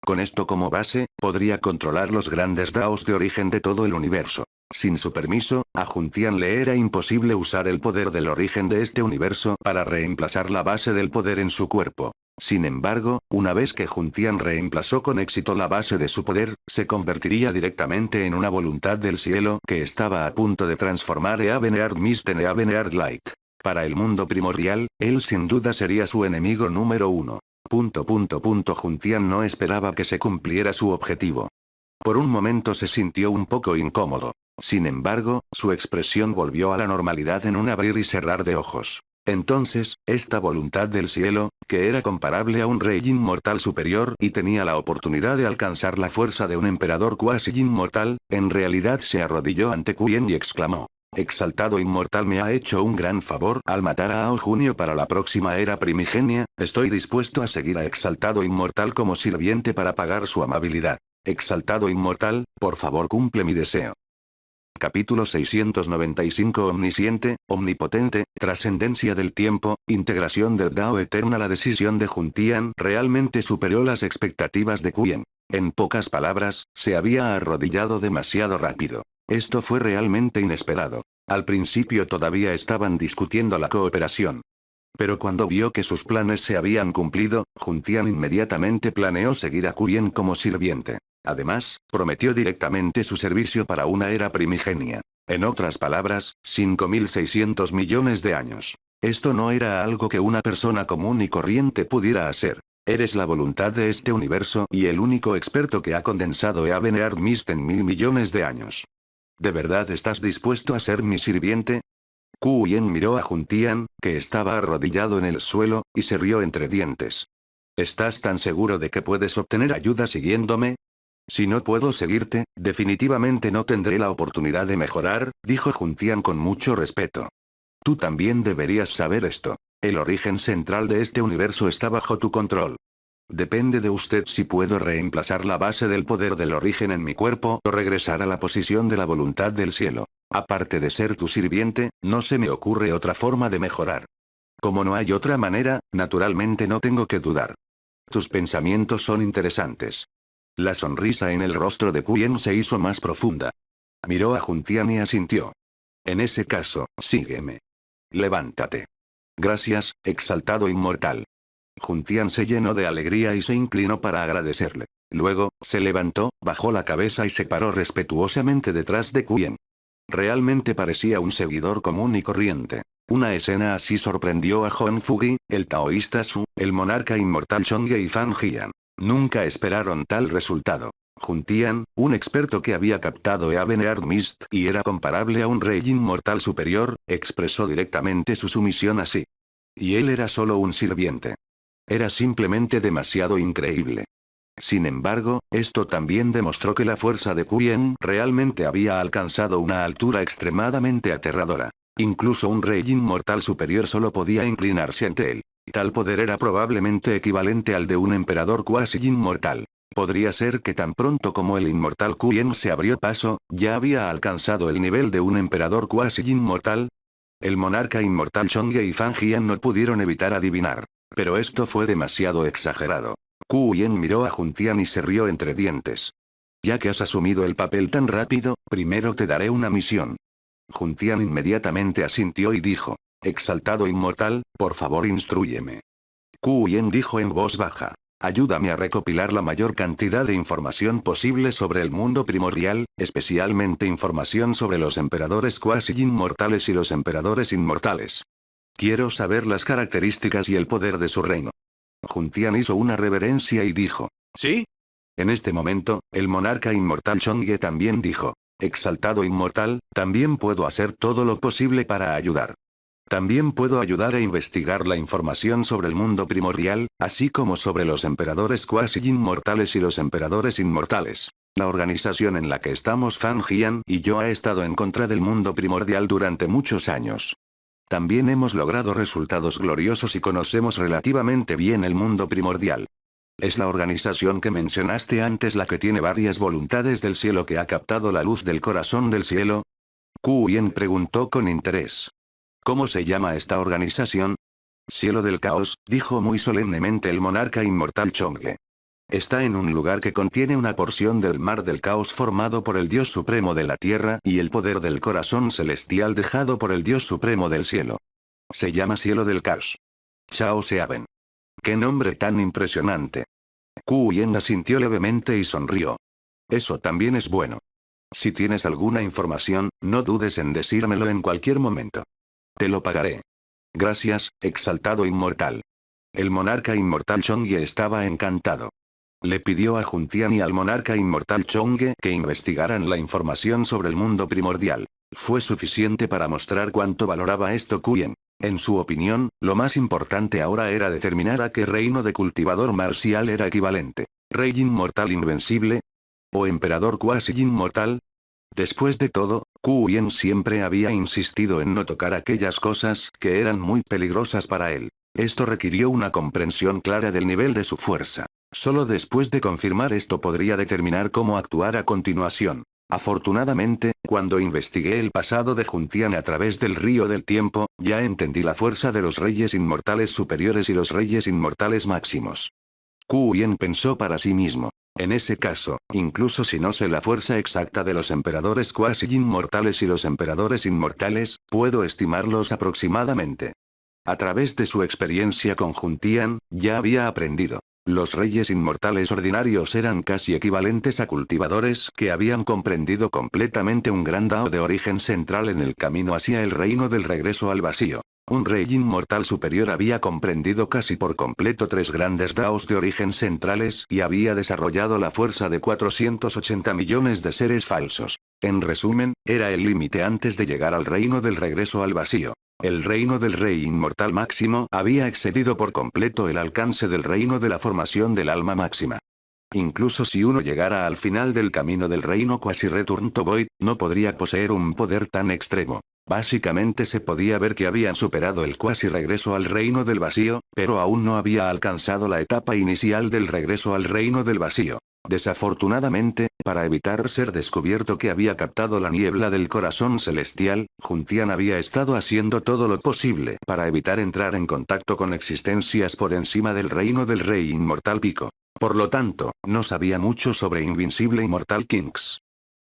Con esto como base, podría controlar los grandes Daos de origen de todo el universo. Sin su permiso, a Juntian le era imposible usar el poder del origen de este universo para reemplazar la base del poder en su cuerpo. Sin embargo, una vez que Juntian reemplazó con éxito la base de su poder, se convertiría directamente en una voluntad del cielo que estaba a punto de transformar Eaveneard Mist en Eaveneard Light. Para el mundo primordial, él sin duda sería su enemigo número uno. Juntian no esperaba que se cumpliera su objetivo. Por un momento se sintió un poco incómodo. Sin embargo, su expresión volvió a la normalidad en un abrir y cerrar de ojos. Entonces, esta voluntad del cielo, que era comparable a un rey inmortal superior y tenía la oportunidad de alcanzar la fuerza de un emperador cuasi inmortal, en realidad se arrodilló ante Quyen y exclamó: Exaltado inmortal me ha hecho un gran favor al matar a Ao Junio para la próxima era primigenia, estoy dispuesto a seguir a Exaltado inmortal como sirviente para pagar su amabilidad. Exaltado inmortal, por favor cumple mi deseo. Capítulo 695 Omnisciente, omnipotente, trascendencia del tiempo, integración del Dao eterna. La decisión de Juntian realmente superó las expectativas de Quyen. En pocas palabras, se había arrodillado demasiado rápido. Esto fue realmente inesperado. Al principio todavía estaban discutiendo la cooperación. Pero cuando vio que sus planes se habían cumplido, Juntian inmediatamente planeó seguir a Quyen como sirviente. Además, prometió directamente su servicio para una era primigenia. En otras palabras, 5.600 millones de años. Esto no era algo que una persona común y corriente pudiera hacer. Eres la voluntad de este universo y el único experto que ha condensado Eaveneard Mist en 1.000 millones de años. ¿De verdad estás dispuesto a ser mi sirviente? Quyen miró a Juntian, que estaba arrodillado en el suelo, y se rió entre dientes. ¿Estás tan seguro de que puedes obtener ayuda siguiéndome? Si no puedo seguirte, definitivamente no tendré la oportunidad de mejorar, dijo Juntian con mucho respeto. Tú también deberías saber esto. El origen central de este universo está bajo tu control. Depende de usted si puedo reemplazar la base del poder del origen en mi cuerpo o regresar a la posición de la voluntad del cielo. Aparte de ser tu sirviente, no se me ocurre otra forma de mejorar. Como no hay otra manera, naturalmente no tengo que dudar. Tus pensamientos son interesantes. La sonrisa en el rostro de Quyen se hizo más profunda. Miró a Juntian y asintió. En ese caso, sígueme. Levántate. Gracias, exaltado inmortal. Juntian se llenó de alegría y se inclinó para agradecerle. Luego, se levantó, bajó la cabeza y se paró respetuosamente detrás de Quyen. Realmente parecía un seguidor común y corriente. Una escena así sorprendió a Hongfugi, el taoísta Su, el monarca inmortal Chongye y Fan Jian. Nunca esperaron tal resultado. Juntian, un experto que había captado Eaveneard Mist y era comparable a un rey inmortal superior, expresó directamente su sumisión así. Y él era solo un sirviente. Era simplemente demasiado increíble. Sin embargo, esto también demostró que la fuerza de Quyen realmente había alcanzado una altura extremadamente aterradora. Incluso un rey inmortal superior solo podía inclinarse ante él. Tal poder era probablemente equivalente al de un emperador cuasi inmortal. Podría ser que tan pronto como el inmortal Quyen se abrió paso, ya había alcanzado el nivel de un emperador cuasi inmortal. El monarca inmortal Chongye y Fan Jian no pudieron evitar adivinar. Pero esto fue demasiado exagerado. Quyen miró a Juntian y se rió entre dientes. Ya que has asumido el papel tan rápido, primero te daré una misión. Juntian inmediatamente asintió y dijo. Exaltado inmortal, por favor instrúyeme. Quyen dijo en voz baja. Ayúdame a recopilar la mayor cantidad de información posible sobre el mundo primordial, especialmente información sobre los emperadores cuasi inmortales y los emperadores inmortales. Quiero saber las características y el poder de su reino. Juntian hizo una reverencia y dijo. ¿Sí? En este momento, el monarca inmortal Chongye también dijo. Exaltado inmortal, también puedo hacer todo lo posible para ayudar. También puedo ayudar a investigar la información sobre el mundo primordial, así como sobre los emperadores cuasi inmortales y los emperadores inmortales. La organización en la que estamos Fan Jian y yo ha estado en contra del mundo primordial durante muchos años. También hemos logrado resultados gloriosos y conocemos relativamente bien el mundo primordial. ¿Es la organización que mencionaste antes la que tiene varias voluntades del cielo que ha captado la luz del corazón del cielo? Kuyen preguntó con interés. ¿Cómo se llama esta organización? Cielo del caos, dijo muy solemnemente el monarca inmortal Chong'e. Está en un lugar que contiene una porción del mar del caos formado por el Dios Supremo de la Tierra y el poder del corazón celestial dejado por el Dios Supremo del cielo. Se llama Cielo del Caos. Chao Seaben. ¡Qué nombre tan impresionante! Kuyen asintió levemente y sonrió. Eso también es bueno. Si tienes alguna información, no dudes en decírmelo en cualquier momento. Te lo pagaré. Gracias, exaltado inmortal. El monarca inmortal Chong'e estaba encantado. Le pidió a Juntian y al monarca inmortal Chong'e que investigaran la información sobre el mundo primordial. Fue suficiente para mostrar cuánto valoraba esto Kuyen. En su opinión, lo más importante ahora era determinar a qué reino de cultivador marcial era equivalente. ¿Rey inmortal invencible? ¿O emperador cuasi inmortal? Después de todo, Kuyen siempre había insistido en no tocar aquellas cosas que eran muy peligrosas para él. Esto requirió una comprensión clara del nivel de su fuerza. Solo después de confirmar esto podría determinar cómo actuar a continuación. Afortunadamente, cuando investigué el pasado de Juntian a través del río del tiempo, ya entendí la fuerza de los reyes inmortales superiores y los reyes inmortales máximos. Kuyen pensó para sí mismo. En ese caso, incluso si no sé la fuerza exacta de los emperadores cuasi inmortales y los emperadores inmortales, puedo estimarlos aproximadamente. A través de su experiencia con Juntian, ya había aprendido. Los reyes inmortales ordinarios eran casi equivalentes a cultivadores que habían comprendido completamente un gran Dao de origen central en el camino hacia el reino del regreso al vacío. Un rey inmortal superior había comprendido casi por completo 3 grandes Daos de origen centrales y había desarrollado la fuerza de 480 millones de seres falsos. En resumen, era el límite antes de llegar al reino del regreso al vacío. El reino del rey inmortal máximo había excedido por completo el alcance del reino de la formación del alma máxima. Incluso si uno llegara al final del camino del reino Quasi Return to Void, no podría poseer un poder tan extremo. Básicamente se podía ver que habían superado el cuasi regreso al reino del vacío, pero aún no había alcanzado la etapa inicial del regreso al reino del vacío. Desafortunadamente, para evitar ser descubierto que había captado la niebla del corazón celestial, Juntian había estado haciendo todo lo posible para evitar entrar en contacto con existencias por encima del reino del rey inmortal Pico. Por lo tanto, no sabía mucho sobre Invincible Immortal Kings.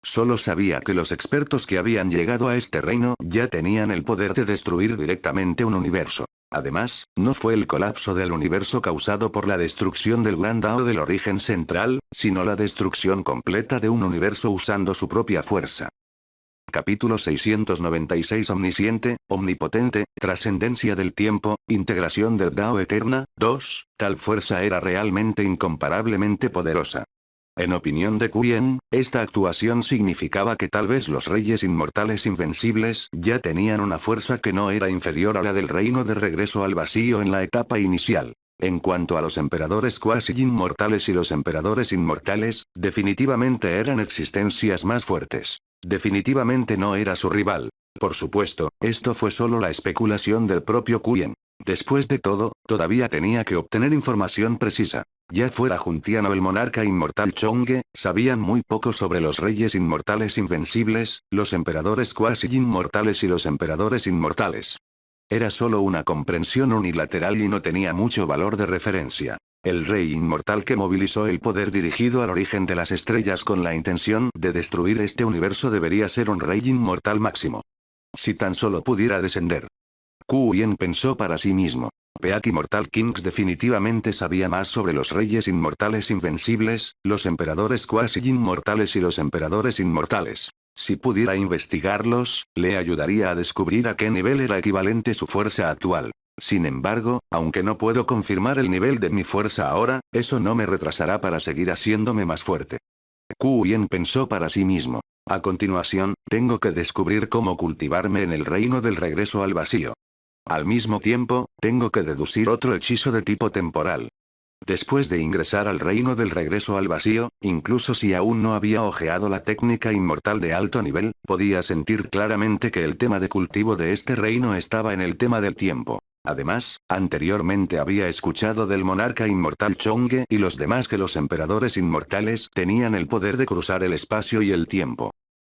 Solo sabía que los expertos que habían llegado a este reino ya tenían el poder de destruir directamente un universo. Además, no fue el colapso del universo causado por la destrucción del Gran Dao del origen central, sino la destrucción completa de un universo usando su propia fuerza. Capítulo 696 Omnisciente, omnipotente, trascendencia del tiempo, integración del Dao eterna, 2, tal fuerza era realmente incomparablemente poderosa. En opinión de Kuyen, esta actuación significaba que tal vez los reyes inmortales invencibles ya tenían una fuerza que no era inferior a la del reino de regreso al vacío en la etapa inicial. En cuanto a los emperadores cuasi inmortales y los emperadores inmortales, definitivamente eran existencias más fuertes. Definitivamente no era su rival. Por supuesto, esto fue solo la especulación del propio Kuyen. Después de todo, todavía tenía que obtener información precisa. Ya fuera Juntian o el monarca inmortal Chong'e, sabían muy poco sobre los reyes inmortales invencibles, los emperadores cuasi inmortales y los emperadores inmortales. Era solo una comprensión unilateral y no tenía mucho valor de referencia. El rey inmortal que movilizó el poder dirigido al origen de las estrellas con la intención de destruir este universo debería ser un rey inmortal máximo. Si tan solo pudiera descender. Kuyen pensó para sí mismo. Peak Immortal Kings definitivamente sabía más sobre los reyes inmortales invencibles, los emperadores cuasi inmortales y los emperadores inmortales. Si pudiera investigarlos, le ayudaría a descubrir a qué nivel era equivalente su fuerza actual. Sin embargo, aunque no puedo confirmar el nivel de mi fuerza ahora, eso no me retrasará para seguir haciéndome más fuerte. Kuyen pensó para sí mismo. A continuación, tengo que descubrir cómo cultivarme en el reino del regreso al vacío. Al mismo tiempo, tengo que deducir otro hechizo de tipo temporal. Después de ingresar al reino del regreso al vacío, incluso si aún no había ojeado la técnica inmortal de alto nivel, podía sentir claramente que el tema de cultivo de este reino estaba en el tema del tiempo. Además, anteriormente había escuchado del monarca inmortal Chonge y los demás que los emperadores inmortales tenían el poder de cruzar el espacio y el tiempo.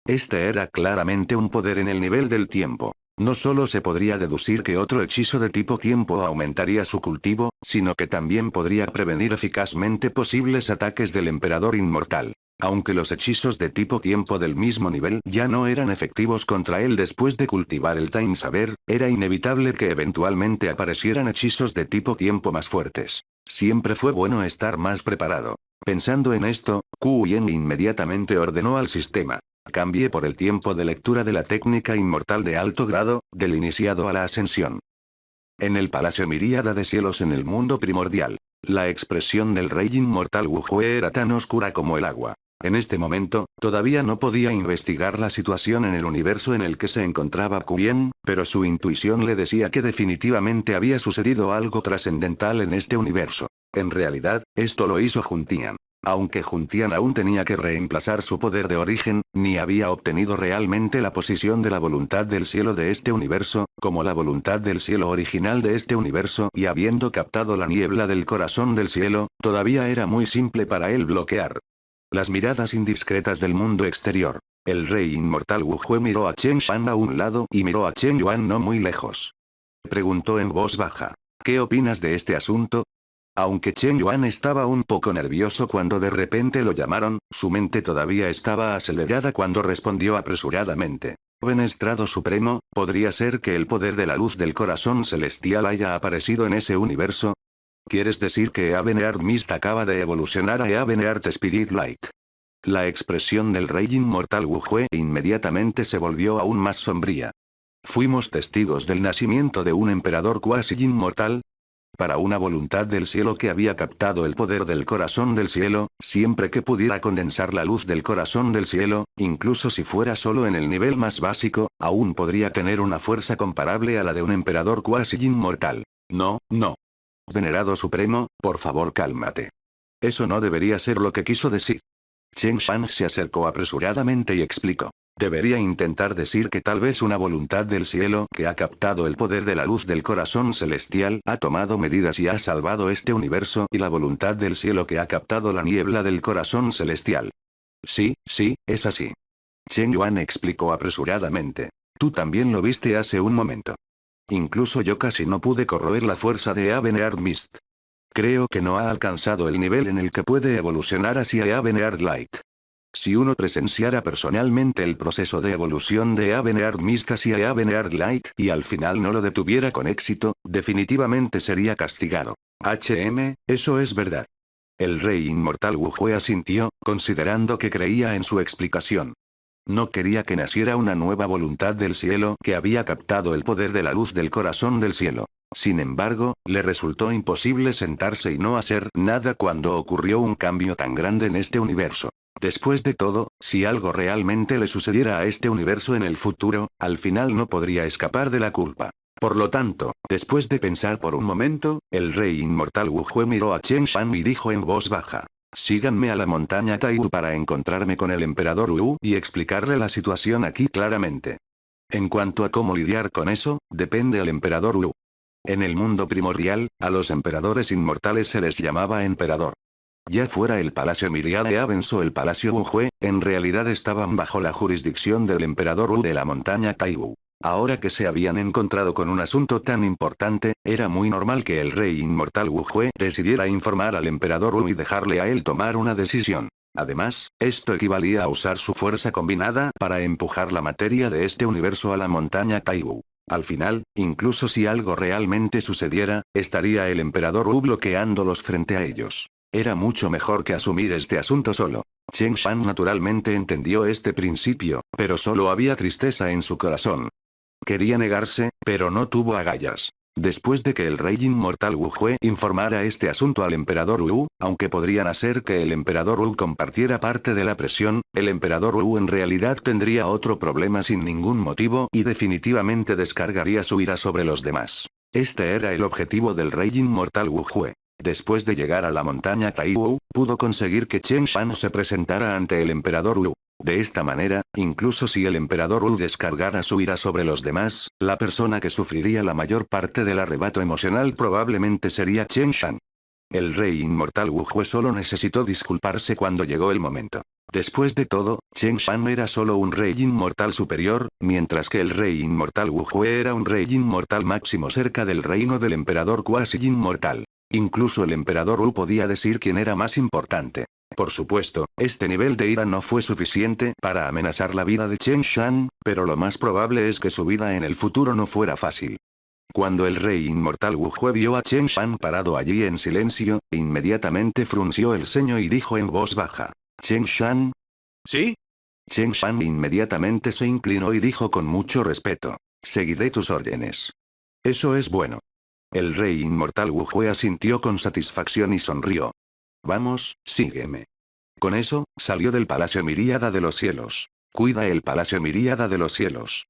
Este era claramente un poder en el nivel del tiempo. No solo se podría deducir que otro hechizo de tipo tiempo aumentaría su cultivo, sino que también podría prevenir eficazmente posibles ataques del emperador inmortal. Aunque los hechizos de tipo tiempo del mismo nivel ya no eran efectivos contra él después de cultivar el Time Saber, era inevitable que eventualmente aparecieran hechizos de tipo tiempo más fuertes. Siempre fue bueno estar más preparado. Pensando en esto, Yen inmediatamente ordenó al sistema: cambie por el tiempo de lectura de la técnica inmortal de alto grado, del iniciado a la ascensión. En el palacio miríada de cielos en el mundo primordial, la expresión del rey inmortal Wujue era tan oscura como el agua. En este momento, todavía no podía investigar la situación en el universo en el que se encontraba Yen, pero su intuición le decía que definitivamente había sucedido algo trascendental en este universo. En realidad, esto lo hizo Juntian. Aunque Juntian aún tenía que reemplazar su poder de origen, ni había obtenido realmente la posición de la voluntad del cielo de este universo, como la voluntad del cielo original de este universo, y habiendo captado la niebla del corazón del cielo, todavía era muy simple para él bloquear las miradas indiscretas del mundo exterior. El rey inmortal Wujue miró a Chen Shan a un lado y miró a Chen Yuan no muy lejos. Preguntó en voz baja: ¿qué opinas de este asunto? Aunque Chen Yuan estaba un poco nervioso cuando de repente lo llamaron, su mente todavía estaba acelerada cuando respondió apresuradamente: Joven estrado supremo, ¿podría ser que el poder de la luz del corazón celestial haya aparecido en ese universo? ¿Quieres decir que Eavenheart Mist acaba de evolucionar a Eavenheart Spirit Light? La expresión del rey inmortal Wujue inmediatamente se volvió aún más sombría. ¿Fuimos testigos del nacimiento de un emperador cuasi inmortal? Para una voluntad del cielo que había captado el poder del corazón del cielo, siempre que pudiera condensar la luz del corazón del cielo, incluso si fuera solo en el nivel más básico, aún podría tener una fuerza comparable a la de un emperador cuasi inmortal. No, no. Venerado Supremo, por favor cálmate. Eso no debería ser lo que quiso decir. Chen Shan se acercó apresuradamente y explicó: debería intentar decir que tal vez una voluntad del cielo que ha captado el poder de la luz del corazón celestial ha tomado medidas y ha salvado este universo y la voluntad del cielo que ha captado la niebla del corazón celestial. Sí, sí, es así. Chen Yuan explicó apresuradamente. Tú también lo viste hace un momento. Incluso yo casi no pude corroer la fuerza de Eavenheart Mist. Creo que no ha alcanzado el nivel en el que puede evolucionar hacia Eavenheart Light. Si uno presenciara personalmente el proceso de evolución de Eavenheart Mist hacia Eavenheart Light y al final no lo detuviera con éxito, definitivamente sería castigado. Eso es verdad. El rey inmortal Wujue asintió, considerando que creía en su explicación. No quería que naciera una nueva voluntad del cielo que había captado el poder de la luz del corazón del cielo. Sin embargo, le resultó imposible sentarse y no hacer nada cuando ocurrió un cambio tan grande en este universo. Después de todo, si algo realmente le sucediera a este universo en el futuro, al final no podría escapar de la culpa. Por lo tanto, después de pensar por un momento, el rey inmortal Wujue miró a Chen Shan y dijo en voz baja: síganme a la montaña Taiwu para encontrarme con el emperador Wu y explicarle la situación aquí claramente. En cuanto a cómo lidiar con eso, depende del emperador Wu. En el mundo primordial, a los emperadores inmortales se les llamaba emperador. Ya fuera el palacio Myriad Evans o el palacio Wujue, en realidad estaban bajo la jurisdicción del emperador Wu de la montaña Taiwu. Ahora que se habían encontrado con un asunto tan importante, era muy normal que el rey inmortal Wujue decidiera informar al emperador Wu y dejarle a él tomar una decisión. Además, esto equivalía a usar su fuerza combinada para empujar la materia de este universo a la montaña Taiwu. Al final, incluso si algo realmente sucediera, estaría el emperador Wu bloqueándolos frente a ellos. Era mucho mejor que asumir este asunto solo. Chen Shan naturalmente entendió este principio, pero solo había tristeza en su corazón. Quería negarse, pero no tuvo agallas. Después de que el rey inmortal Wujue informara este asunto al emperador Wu, aunque podrían hacer que el emperador Wu compartiera parte de la presión, el emperador Wu en realidad tendría otro problema sin ningún motivo y definitivamente descargaría su ira sobre los demás. Este era el objetivo del rey inmortal Wujue. Después de llegar a la montaña Taiwu, pudo conseguir que Chen Shan se presentara ante el emperador Wu. De esta manera, incluso si el emperador Wu descargara su ira sobre los demás, la persona que sufriría la mayor parte del arrebato emocional probablemente sería Chen Shan. El rey inmortal Wu Jue solo necesitó disculparse cuando llegó el momento. Después de todo, Chen Shan era solo un rey inmortal superior, mientras que el rey inmortal Wu Jue era un rey inmortal máximo cerca del reino del emperador cuasi inmortal. Incluso el emperador Wu podía decir quién era más importante. Por supuesto, este nivel de ira no fue suficiente para amenazar la vida de Chen Shan, pero lo más probable es que su vida en el futuro no fuera fácil. Cuando el rey inmortal Wu Jue vio a Chen Shan parado allí en silencio, inmediatamente frunció el ceño y dijo en voz baja: ¿Chen Shan? ¿Sí? Chen Shan inmediatamente se inclinó y dijo con mucho respeto: seguiré tus órdenes. Eso es bueno. El rey inmortal Wu Jue asintió con satisfacción y sonrió. Vamos, sígueme. Con eso, salió del palacio Miríada de los Cielos. Cuida el palacio Miríada de los Cielos.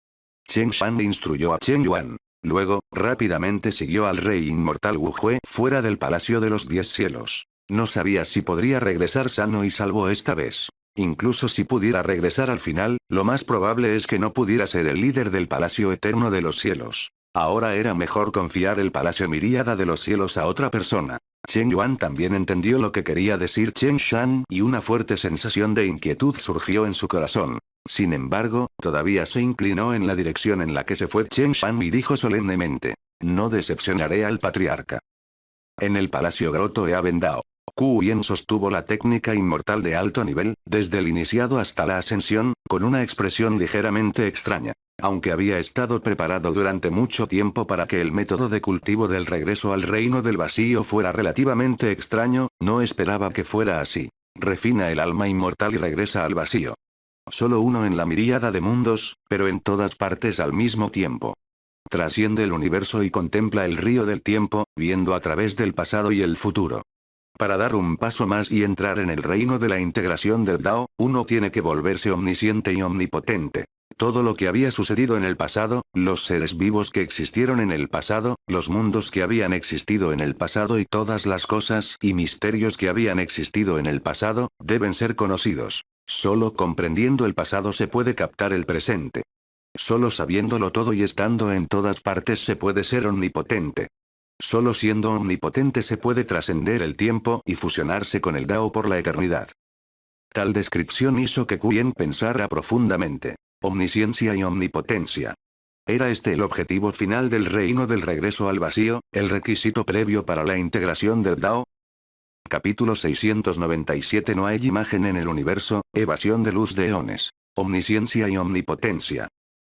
Chen Shan instruyó a Chen Yuan. Luego, rápidamente siguió al rey inmortal Wu Jue fuera del palacio de los 10 cielos. No sabía si podría regresar sano y salvo esta vez. Incluso si pudiera regresar al final, lo más probable es que no pudiera ser el líder del palacio eterno de los cielos. Ahora era mejor confiar el palacio Miríada de los cielos a otra persona. Chen Yuan también entendió lo que quería decir Chen Shan y una fuerte sensación de inquietud surgió en su corazón. Sin embargo, todavía se inclinó en la dirección en la que se fue Chen Shan y dijo solemnemente: no decepcionaré al patriarca. En el palacio Groto Eavendao, Ku Yen sostuvo la técnica inmortal de alto nivel, desde el iniciado hasta la ascensión, con una expresión ligeramente extraña. Aunque había estado preparado durante mucho tiempo para que el método de cultivo del regreso al reino del vacío fuera relativamente extraño, no esperaba que fuera así. Refina el alma inmortal y regresa al vacío. Solo uno en la miríada de mundos, pero en todas partes al mismo tiempo. Trasciende el universo y contempla el río del tiempo, viendo a través del pasado y el futuro. Para dar un paso más y entrar en el reino de la integración del Dao, uno tiene que volverse omnisciente y omnipotente. Todo lo que había sucedido en el pasado, los seres vivos que existieron en el pasado, los mundos que habían existido en el pasado y todas las cosas y misterios que habían existido en el pasado, deben ser conocidos. Solo comprendiendo el pasado se puede captar el presente. Solo sabiéndolo todo y estando en todas partes se puede ser omnipotente. Solo siendo omnipotente se puede trascender el tiempo y fusionarse con el Dao por la eternidad. Tal descripción hizo que Kuyen pensara profundamente. Omnisciencia y omnipotencia. ¿Era este el objetivo final del reino del regreso al vacío, el requisito previo para la integración del Dao? Capítulo 697. No hay imagen en el universo, evasión de luz de eones. Omnisciencia y omnipotencia.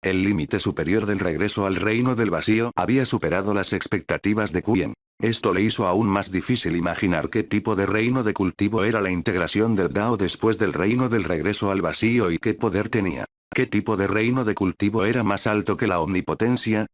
El límite superior del regreso al reino del vacío había superado las expectativas de Kuyen. Esto le hizo aún más difícil imaginar qué tipo de reino de cultivo era la integración del Dao después del reino del regreso al vacío y qué poder tenía. ¿Qué tipo de reino de cultivo era más alto que la omnipotencia?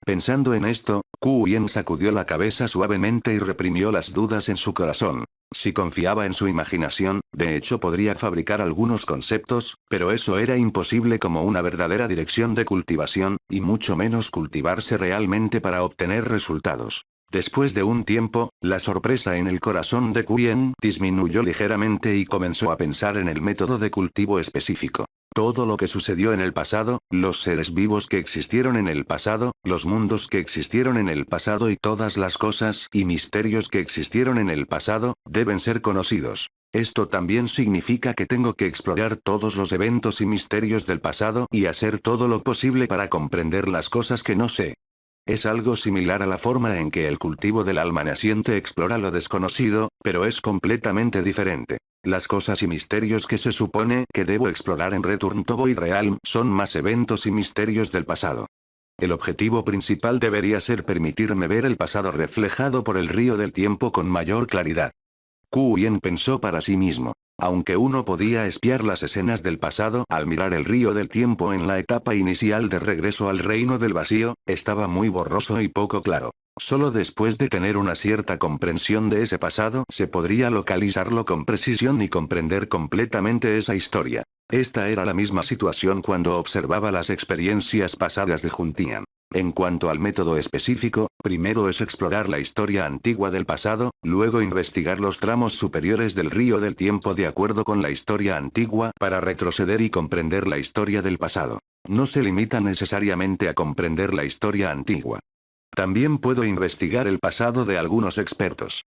Pensando en esto, Kuyen sacudió la cabeza suavemente y reprimió las dudas en su corazón. Si confiaba en su imaginación, de hecho podría fabricar algunos conceptos, pero eso era imposible como una verdadera dirección de cultivación, y mucho menos cultivarse realmente para obtener resultados. Después de un tiempo, la sorpresa en el corazón de Kuyen disminuyó ligeramente y comenzó a pensar en el método de cultivo específico. Todo lo que sucedió en el pasado, los seres vivos que existieron en el pasado, los mundos que existieron en el pasado y todas las cosas y misterios que existieron en el pasado, deben ser conocidos. Esto también significa que tengo que explorar todos los eventos y misterios del pasado y hacer todo lo posible para comprender las cosas que no sé. Es algo similar a la forma en que el cultivo del alma naciente explora lo desconocido, pero es completamente diferente. Las cosas y misterios que se supone que debo explorar en Return to Void Realm son más eventos y misterios del pasado. El objetivo principal debería ser permitirme ver el pasado reflejado por el río del tiempo con mayor claridad. Kuyen pensó para sí mismo. Aunque uno podía espiar las escenas del pasado al mirar el río del tiempo en la etapa inicial de regreso al reino del vacío, estaba muy borroso y poco claro. Solo después de tener una cierta comprensión de ese pasado se podría localizarlo con precisión y comprender completamente esa historia. Esta era la misma situación cuando observaba las experiencias pasadas de Juntian. En cuanto al método específico, primero es explorar la historia antigua del pasado, luego investigar los tramos superiores del río del tiempo de acuerdo con la historia antigua para retroceder y comprender la historia del pasado. No se limita necesariamente a comprender la historia antigua. También puedo investigar el pasado de algunos expertos.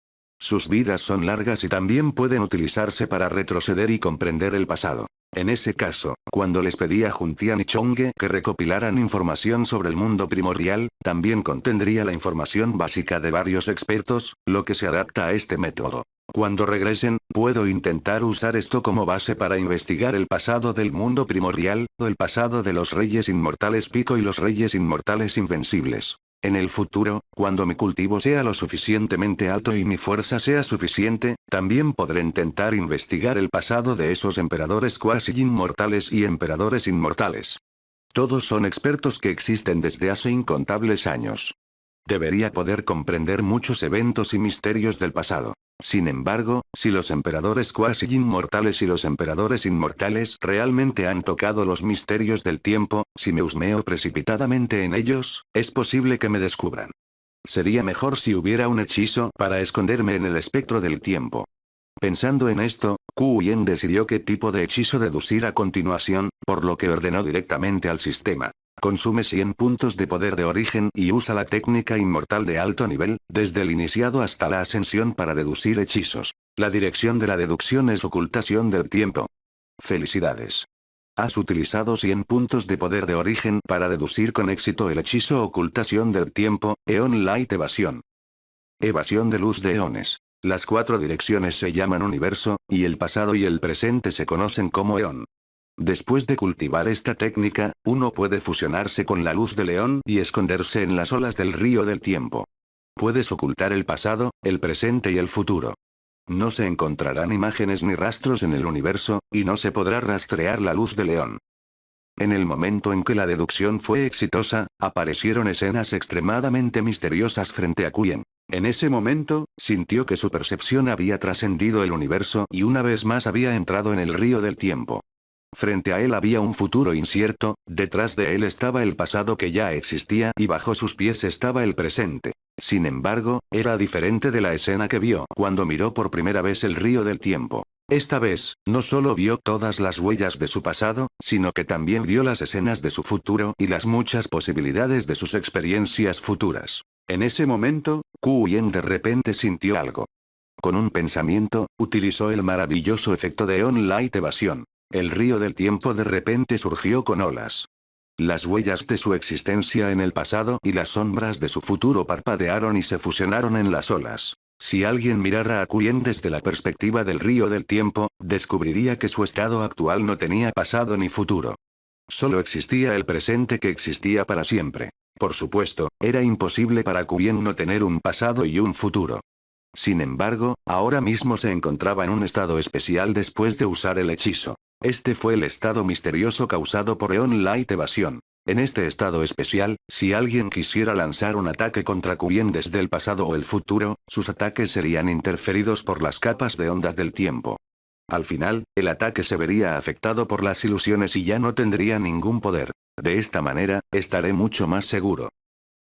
Sus vidas son largas y también pueden utilizarse para retroceder y comprender el pasado. En ese caso, cuando les pedí a Juntian y Chonge que recopilaran información sobre el mundo primordial, también contendría la información básica de varios expertos, lo que se adapta a este método. Cuando regresen, puedo intentar usar esto como base para investigar el pasado del mundo primordial, o el pasado de los reyes inmortales Pico y los reyes inmortales invencibles. En el futuro, cuando mi cultivo sea lo suficientemente alto y mi fuerza sea suficiente, también podré intentar investigar el pasado de esos emperadores cuasi inmortales y emperadores inmortales. Todos son expertos que existen desde hace incontables años. Debería poder comprender muchos eventos y misterios del pasado. Sin embargo, si los emperadores cuasi inmortales y los emperadores inmortales realmente han tocado los misterios del tiempo, si me husmeo precipitadamente en ellos, es posible que me descubran. Sería mejor si hubiera un hechizo para esconderme en el espectro del tiempo. Pensando en esto, Qu Yen decidió qué tipo de hechizo deducir a continuación, por lo que ordenó directamente al sistema. Consume 100 puntos de poder de origen y usa la técnica inmortal de alto nivel, desde el iniciado hasta la ascensión para deducir hechizos. La dirección de la deducción es ocultación del tiempo. Felicidades. Has utilizado 100 puntos de poder de origen para deducir con éxito el hechizo ocultación del tiempo, Eon Light Evasión. Evasión de luz de eones. Las 4 direcciones se llaman universo, y el pasado y el presente se conocen como eón. Después de cultivar esta técnica, uno puede fusionarse con la luz de león y esconderse en las olas del río del tiempo. Puedes ocultar el pasado, el presente y el futuro. No se encontrarán imágenes ni rastros en el universo, y no se podrá rastrear la luz de león. En el momento en que la deducción fue exitosa, aparecieron escenas extremadamente misteriosas frente a Quyen. En ese momento, sintió que su percepción había trascendido el universo y una vez más había entrado en el río del tiempo. Frente a él había un futuro incierto, detrás de él estaba el pasado que ya existía y bajo sus pies estaba el presente. Sin embargo, era diferente de la escena que vio cuando miró por primera vez el río del tiempo. Esta vez, no solo vio todas las huellas de su pasado, sino que también vio las escenas de su futuro y las muchas posibilidades de sus experiencias futuras. En ese momento, Qu Yen de repente sintió algo. Con un pensamiento, utilizó el maravilloso efecto de On Light Evasión. El río del tiempo de repente surgió con olas. Las huellas de su existencia en el pasado y las sombras de su futuro parpadearon y se fusionaron en las olas. Si alguien mirara a Quyen desde la perspectiva del río del tiempo, descubriría que su estado actual no tenía pasado ni futuro. Solo existía el presente que existía para siempre. Por supuesto, era imposible para Quyen no tener un pasado y un futuro. Sin embargo, ahora mismo se encontraba en un estado especial después de usar el hechizo. Este fue el estado misterioso causado por Eon Light Evasión. En este estado especial, si alguien quisiera lanzar un ataque contra Quyen desde el pasado o el futuro, sus ataques serían interferidos por las capas de ondas del tiempo. Al final, el ataque se vería afectado por las ilusiones y ya no tendría ningún poder. De esta manera, estaré mucho más seguro.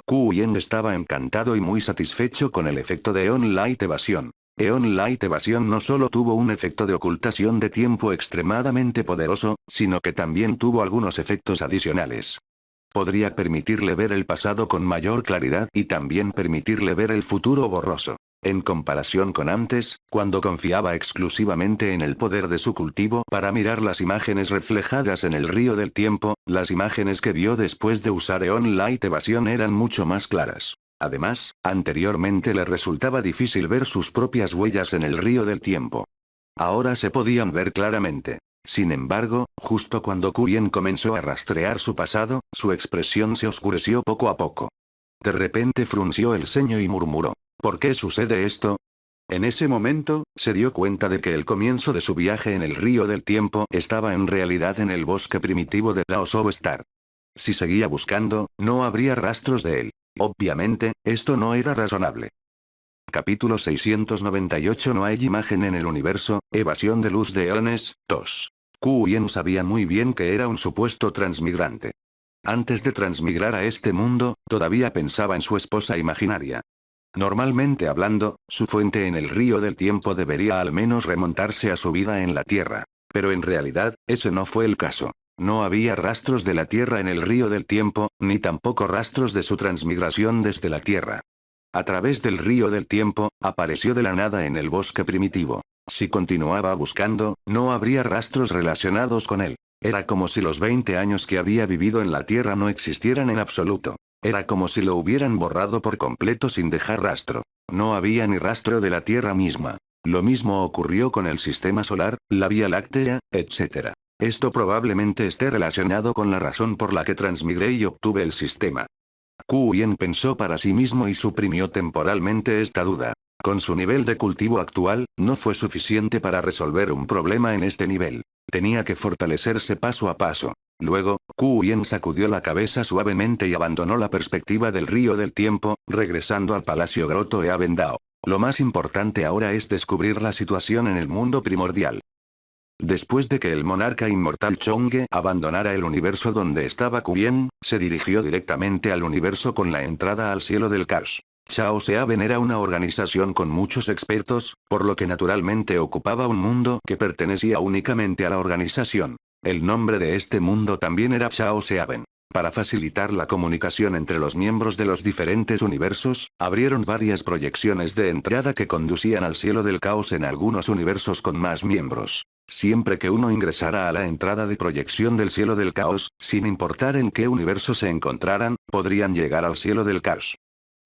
Qu Yen estaba encantado y muy satisfecho con el efecto de Eon Light Evasión. Eon Light Evasión no solo tuvo un efecto de ocultación de tiempo extremadamente poderoso, sino que también tuvo algunos efectos adicionales. Podría permitirle ver el pasado con mayor claridad y también permitirle ver el futuro borroso. En comparación con antes, cuando confiaba exclusivamente en el poder de su cultivo para mirar las imágenes reflejadas en el río del tiempo, las imágenes que vio después de usar Eon Light Evasión eran mucho más claras. Además, anteriormente le resultaba difícil ver sus propias huellas en el río del tiempo. Ahora se podían ver claramente. Sin embargo, justo cuando Quyen comenzó a rastrear su pasado, su expresión se oscureció poco a poco. De repente frunció el ceño y murmuró: ¿por qué sucede esto? En ese momento, se dio cuenta de que el comienzo de su viaje en el río del tiempo estaba en realidad en el bosque primitivo de Daosou Star. Si seguía buscando, no habría rastros de él. Obviamente, esto no era razonable. Capítulo 698. No hay imagen en el universo, evasión de luz de eones, 2. Qu Yen sabía muy bien que era un supuesto transmigrante. Antes de transmigrar a este mundo, todavía pensaba en su esposa imaginaria. Normalmente hablando, su fuente en el río del tiempo debería al menos remontarse a su vida en la Tierra. Pero en realidad, ese no fue el caso. No había rastros de la Tierra en el río del tiempo, ni tampoco rastros de su transmigración desde la Tierra. A través del río del tiempo, apareció de la nada en el bosque primitivo. Si continuaba buscando, no habría rastros relacionados con él. Era como si los 20 años que había vivido en la Tierra no existieran en absoluto. Era como si lo hubieran borrado por completo sin dejar rastro. No había ni rastro de la Tierra misma. Lo mismo ocurrió con el sistema solar, la Vía Láctea, etc. Esto probablemente esté relacionado con la razón por la que transmigré y obtuve el sistema. Qian pensó para sí mismo y suprimió temporalmente esta duda. Con su nivel de cultivo actual, no fue suficiente para resolver un problema en este nivel. Tenía que fortalecerse paso a paso. Luego, Qian sacudió la cabeza suavemente y abandonó la perspectiva del río del tiempo, regresando al Palacio Grotto Eavendao. Lo más importante ahora es descubrir la situación en el mundo primordial. Después de que el monarca inmortal Chong'e abandonara el universo donde estaba Qian, se dirigió directamente al universo con la entrada al cielo del caos. Chao Seaben era una organización con muchos expertos, por lo que naturalmente ocupaba un mundo que pertenecía únicamente a la organización. El nombre de este mundo también era Chao Seaben. Para facilitar la comunicación entre los miembros de los diferentes universos, abrieron varias proyecciones de entrada que conducían al cielo del caos en algunos universos con más miembros. Siempre que uno ingresara a la entrada de proyección del cielo del caos, sin importar en qué universo se encontraran, podrían llegar al cielo del caos.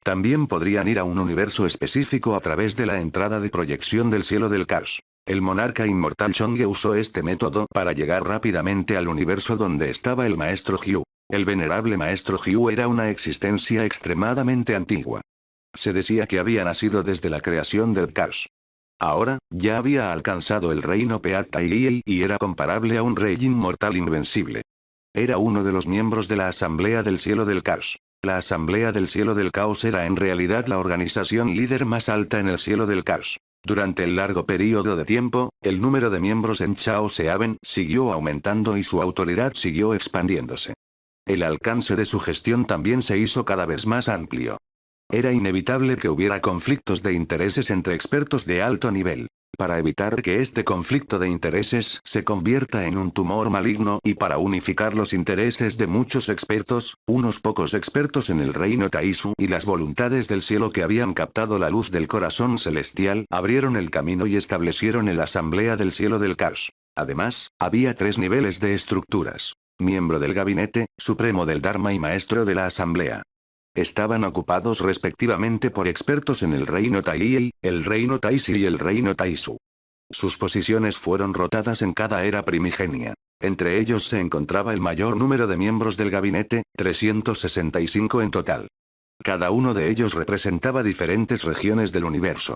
También podrían ir a un universo específico a través de la entrada de proyección del cielo del caos. El monarca inmortal Chong'e usó este método para llegar rápidamente al universo donde estaba el maestro Hyu. El venerable maestro Hyu era una existencia extremadamente antigua. Se decía que había nacido desde la creación del caos. Ahora, ya había alcanzado el reino Peat Tai y era comparable a un rey inmortal invencible. Era uno de los miembros de la Asamblea del Cielo del Caos. La Asamblea del Cielo del Caos era en realidad la organización líder más alta en el Cielo del Caos. Durante el largo periodo de tiempo, el número de miembros en Chao Seaben siguió aumentando y su autoridad siguió expandiéndose. El alcance de su gestión también se hizo cada vez más amplio. Era inevitable que hubiera conflictos de intereses entre expertos de alto nivel. Para evitar que este conflicto de intereses se convierta en un tumor maligno y para unificar los intereses de muchos expertos, unos pocos expertos en el reino Taisu y las voluntades del cielo que habían captado la luz del corazón celestial, abrieron el camino y establecieron el Asamblea del Cielo del Caos. Además, había 3 niveles de estructuras. Miembro del gabinete, supremo del Dharma y maestro de la Asamblea. Estaban ocupados respectivamente por expertos en el reino Tai, el reino Taisi y el reino Taisu. Sus posiciones fueron rotadas en cada era primigenia. Entre ellos se encontraba el mayor número de miembros del gabinete, 365 en total. Cada uno de ellos representaba diferentes regiones del universo.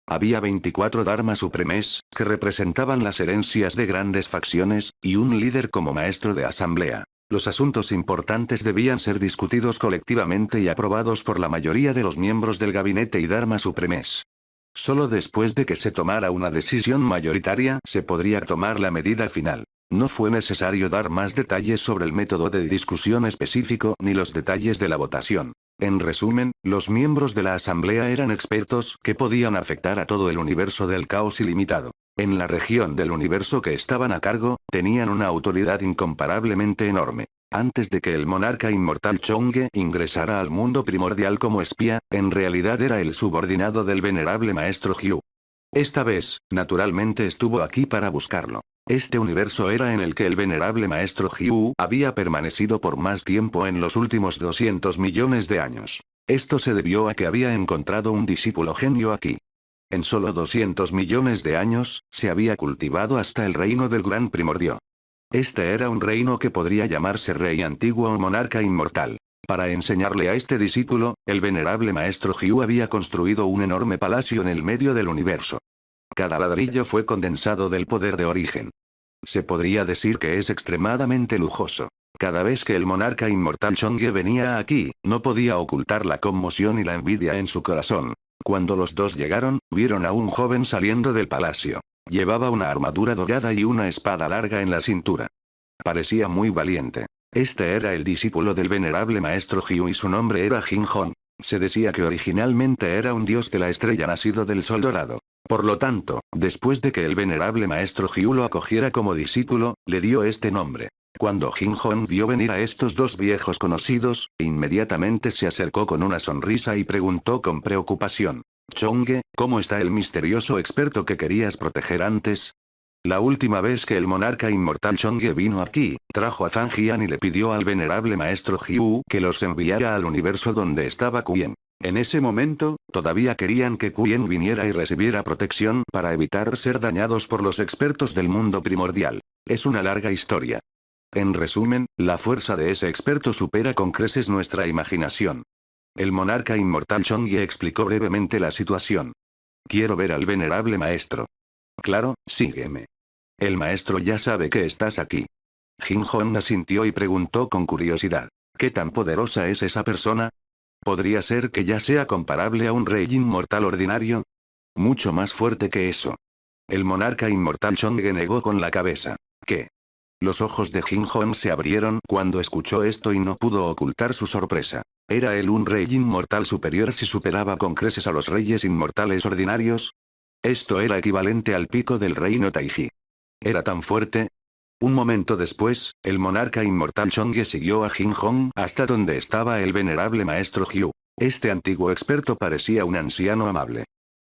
Había 24 Dharma Supremes, que representaban las herencias de grandes facciones, y un líder como maestro de asamblea. Los asuntos importantes debían ser discutidos colectivamente y aprobados por la mayoría de los miembros del gabinete y Dharma Supremes. Solo después de que se tomara una decisión mayoritaria se podría tomar la medida final. No fue necesario dar más detalles sobre el método de discusión específico ni los detalles de la votación. En resumen, los miembros de la asamblea eran expertos que podían afectar a todo el universo del caos ilimitado. En la región del universo que estaban a cargo, tenían una autoridad incomparablemente enorme. Antes de que el monarca inmortal Chong'e ingresara al mundo primordial como espía, en realidad era el subordinado del venerable maestro Hyu. Esta vez, naturalmente estuvo aquí para buscarlo. Este universo era en el que el venerable maestro Hyu había permanecido por más tiempo en los últimos 200 millones de años. Esto se debió a que había encontrado un discípulo genio aquí. En solo 200 millones de años, se había cultivado hasta el reino del gran primordio. Este era un reino que podría llamarse rey antiguo o monarca inmortal. Para enseñarle a este discípulo, el venerable maestro Hyu había construido un enorme palacio en el medio del universo. Cada ladrillo fue condensado del poder de origen. Se podría decir que es extremadamente lujoso. Cada vez que el monarca inmortal Chong'e venía aquí, no podía ocultar la conmoción y la envidia en su corazón. Cuando los dos llegaron, vieron a un joven saliendo del palacio. Llevaba una armadura dorada y una espada larga en la cintura. Parecía muy valiente. Este era el discípulo del venerable maestro Hyu y su nombre era Jin Hong. Se decía que originalmente era un dios de la estrella nacido del sol dorado. Por lo tanto, después de que el venerable maestro Hyu lo acogiera como discípulo, le dio este nombre. Cuando Jin Hong vio venir a estos dos viejos conocidos, inmediatamente se acercó con una sonrisa y preguntó con preocupación. Chonge, ¿cómo está el misterioso experto que querías proteger antes? La última vez que el monarca inmortal Chonge vino aquí, trajo a Fan Jian y le pidió al venerable maestro Hyu que los enviara al universo donde estaba Quyen. En ese momento, todavía querían que Quyen viniera y recibiera protección para evitar ser dañados por los expertos del mundo primordial. Es una larga historia. En resumen, la fuerza de ese experto supera con creces nuestra imaginación. El monarca inmortal Chonge explicó brevemente la situación. Quiero ver al venerable maestro. Claro, sígueme. El maestro ya sabe que estás aquí. Jin Hong asintió y preguntó con curiosidad. ¿Qué tan poderosa es esa persona? ¿Podría ser que ya sea comparable a un rey inmortal ordinario? Mucho más fuerte que eso. El monarca inmortal Chonge negó con la cabeza. ¿Qué? Los ojos de Jin Hong se abrieron cuando escuchó esto y no pudo ocultar su sorpresa. ¿Era él un rey inmortal superior si superaba con creces a los reyes inmortales ordinarios? Esto era equivalente al pico del reino Taiji. ¿Era tan fuerte? Un momento después, el monarca inmortal Chonge siguió a Jin Hong hasta donde estaba el venerable maestro Hyu. Este antiguo experto parecía un anciano amable.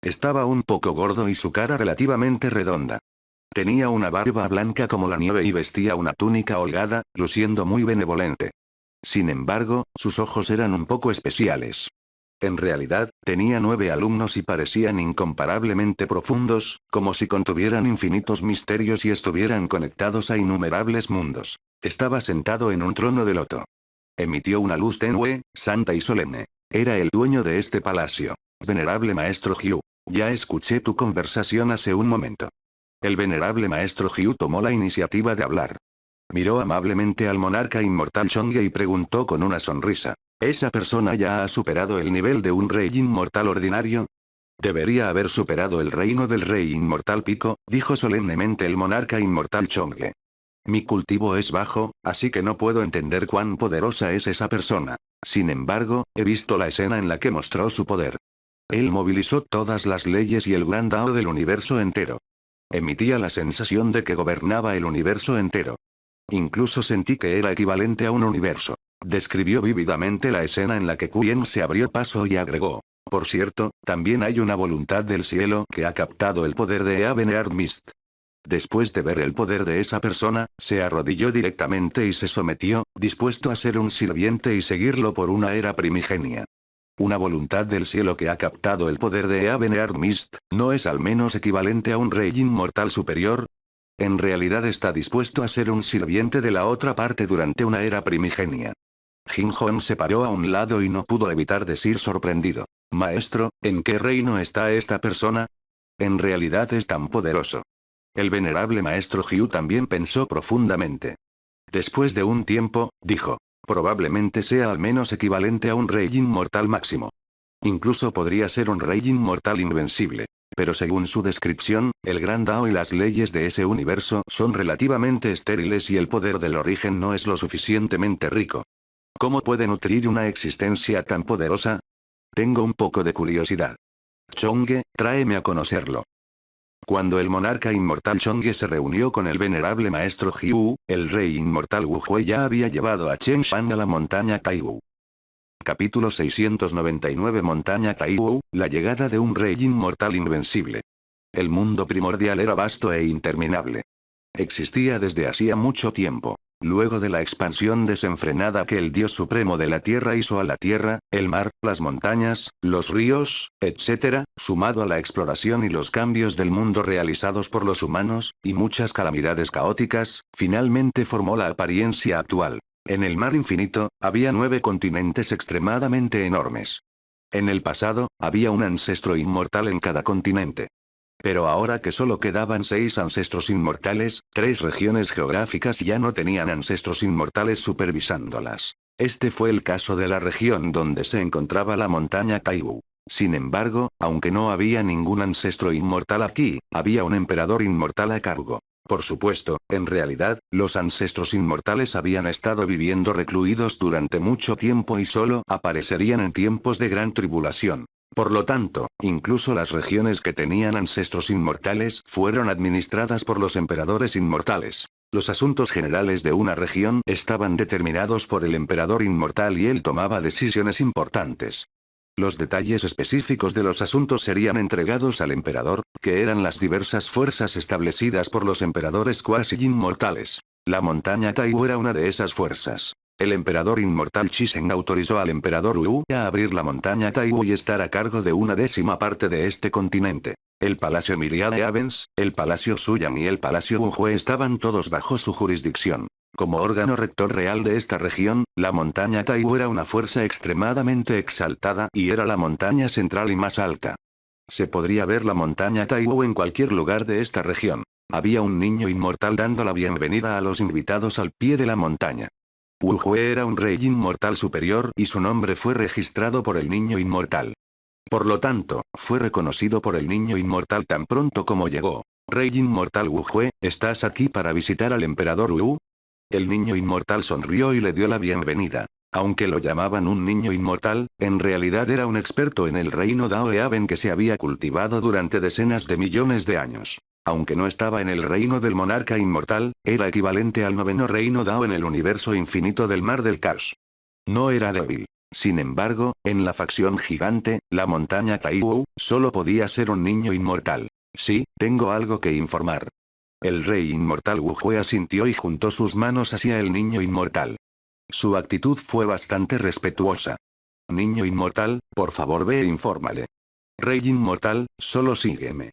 Estaba un poco gordo y su cara relativamente redonda. Tenía una barba blanca como la nieve y vestía una túnica holgada, luciendo muy benevolente. Sin embargo, sus ojos eran un poco especiales. En realidad, tenía 9 alumnos y parecían incomparablemente profundos, como si contuvieran infinitos misterios y estuvieran conectados a innumerables mundos. Estaba sentado en un trono de loto. Emitió una luz tenue, santa y solemne. Era el dueño de este palacio. Venerable maestro Hyu. Ya escuché tu conversación hace un momento. El venerable maestro Hyu tomó la iniciativa de hablar. Miró amablemente al monarca inmortal Chonge y preguntó con una sonrisa. ¿Esa persona ya ha superado el nivel de un rey inmortal ordinario? Debería haber superado el reino del rey inmortal Pico, dijo solemnemente el monarca inmortal Chonge. Mi cultivo es bajo, así que no puedo entender cuán poderosa es esa persona. Sin embargo, he visto la escena en la que mostró su poder. Él movilizó todas las leyes y el gran Dao del universo entero. Emitía la sensación de que gobernaba el universo entero. Incluso sentí que era equivalente a un universo. Describió vívidamente la escena en la que Quyen se abrió paso y agregó. Por cierto, también hay una voluntad del cielo que ha captado el poder de Eavenard Mist. Después de ver el poder de esa persona, se arrodilló directamente y se sometió, dispuesto a ser un sirviente y seguirlo por una era primigenia. Una voluntad del cielo que ha captado el poder de Eavenard Mist, ¿no es al menos equivalente a un rey inmortal superior? En realidad está dispuesto a ser un sirviente de la otra parte durante una era primigenia. Jin Hong se paró a un lado y no pudo evitar decir sorprendido. Maestro, ¿en qué reino está esta persona? En realidad es tan poderoso. El venerable maestro Hyu también pensó profundamente. Después de un tiempo, dijo. Probablemente sea al menos equivalente a un rey inmortal máximo. Incluso podría ser un rey inmortal invencible. Pero según su descripción, el gran Dao y las leyes de ese universo son relativamente estériles y el poder del origen no es lo suficientemente rico. ¿Cómo puede nutrir una existencia tan poderosa? Tengo un poco de curiosidad. Chonge, tráeme a conocerlo. Cuando el monarca inmortal Chonge se reunió con el venerable maestro Hyu, el rey inmortal Wu Hui ya había llevado a Chen Shang a la montaña Taiwu. Capítulo 699 Montaña Taiwu, la llegada de un rey inmortal invencible. El mundo primordial era vasto e interminable. Existía desde hacía mucho tiempo. Luego de la expansión desenfrenada que el Dios Supremo de la Tierra hizo a la Tierra, el mar, las montañas, los ríos, etc., sumado a la exploración y los cambios del mundo realizados por los humanos, y muchas calamidades caóticas, finalmente formó la apariencia actual. En el mar infinito, había 9 continentes extremadamente enormes. En el pasado, había un ancestro inmortal en cada continente. Pero ahora que solo quedaban 6 ancestros inmortales, 3 regiones geográficas ya no tenían ancestros inmortales supervisándolas. Este fue el caso de la región donde se encontraba la montaña Taiwu. Sin embargo, aunque no había ningún ancestro inmortal aquí, había un emperador inmortal a cargo. Por supuesto, en realidad, los ancestros inmortales habían estado viviendo recluidos durante mucho tiempo y solo aparecerían en tiempos de gran tribulación. Por lo tanto, incluso las regiones que tenían ancestros inmortales fueron administradas por los emperadores inmortales. Los asuntos generales de una región estaban determinados por el emperador inmortal y él tomaba decisiones importantes. Los detalles específicos de los asuntos serían entregados al emperador, que eran las diversas fuerzas establecidas por los emperadores cuasi inmortales. La montaña Taiwu era una de esas fuerzas. El emperador inmortal Chisen autorizó al emperador Wu a abrir la montaña Taiwu y estar a cargo de una décima parte de este continente. El palacio Myriad Avens, el palacio Suyan y el palacio Wujue estaban todos bajo su jurisdicción. Como órgano rector real de esta región, la montaña Taiwu era una fuerza extremadamente exaltada y era la montaña central y más alta. Se podría ver la montaña Taiwu en cualquier lugar de esta región. Había un niño inmortal dando la bienvenida a los invitados al pie de la montaña. Wujue era un rey inmortal superior y su nombre fue registrado por el niño inmortal. Por lo tanto, fue reconocido por el niño inmortal tan pronto como llegó. Rey inmortal Wujue, ¿estás aquí para visitar al emperador Wu? El niño inmortal sonrió y le dio la bienvenida. Aunque lo llamaban un niño inmortal, en realidad era un experto en el reino Daoeaben que se había cultivado durante decenas de millones de años. Aunque no estaba en el reino del monarca inmortal, era equivalente al noveno reino Dao en el universo infinito del mar del caos. No era débil. Sin embargo, en la facción gigante, la montaña Taiwu, solo podía ser un niño inmortal. Sí, tengo algo que informar. El rey inmortal Wujue asintió y juntó sus manos hacia el niño inmortal. Su actitud fue bastante respetuosa. Niño inmortal, por favor ve e infórmale. Rey inmortal, solo sígueme.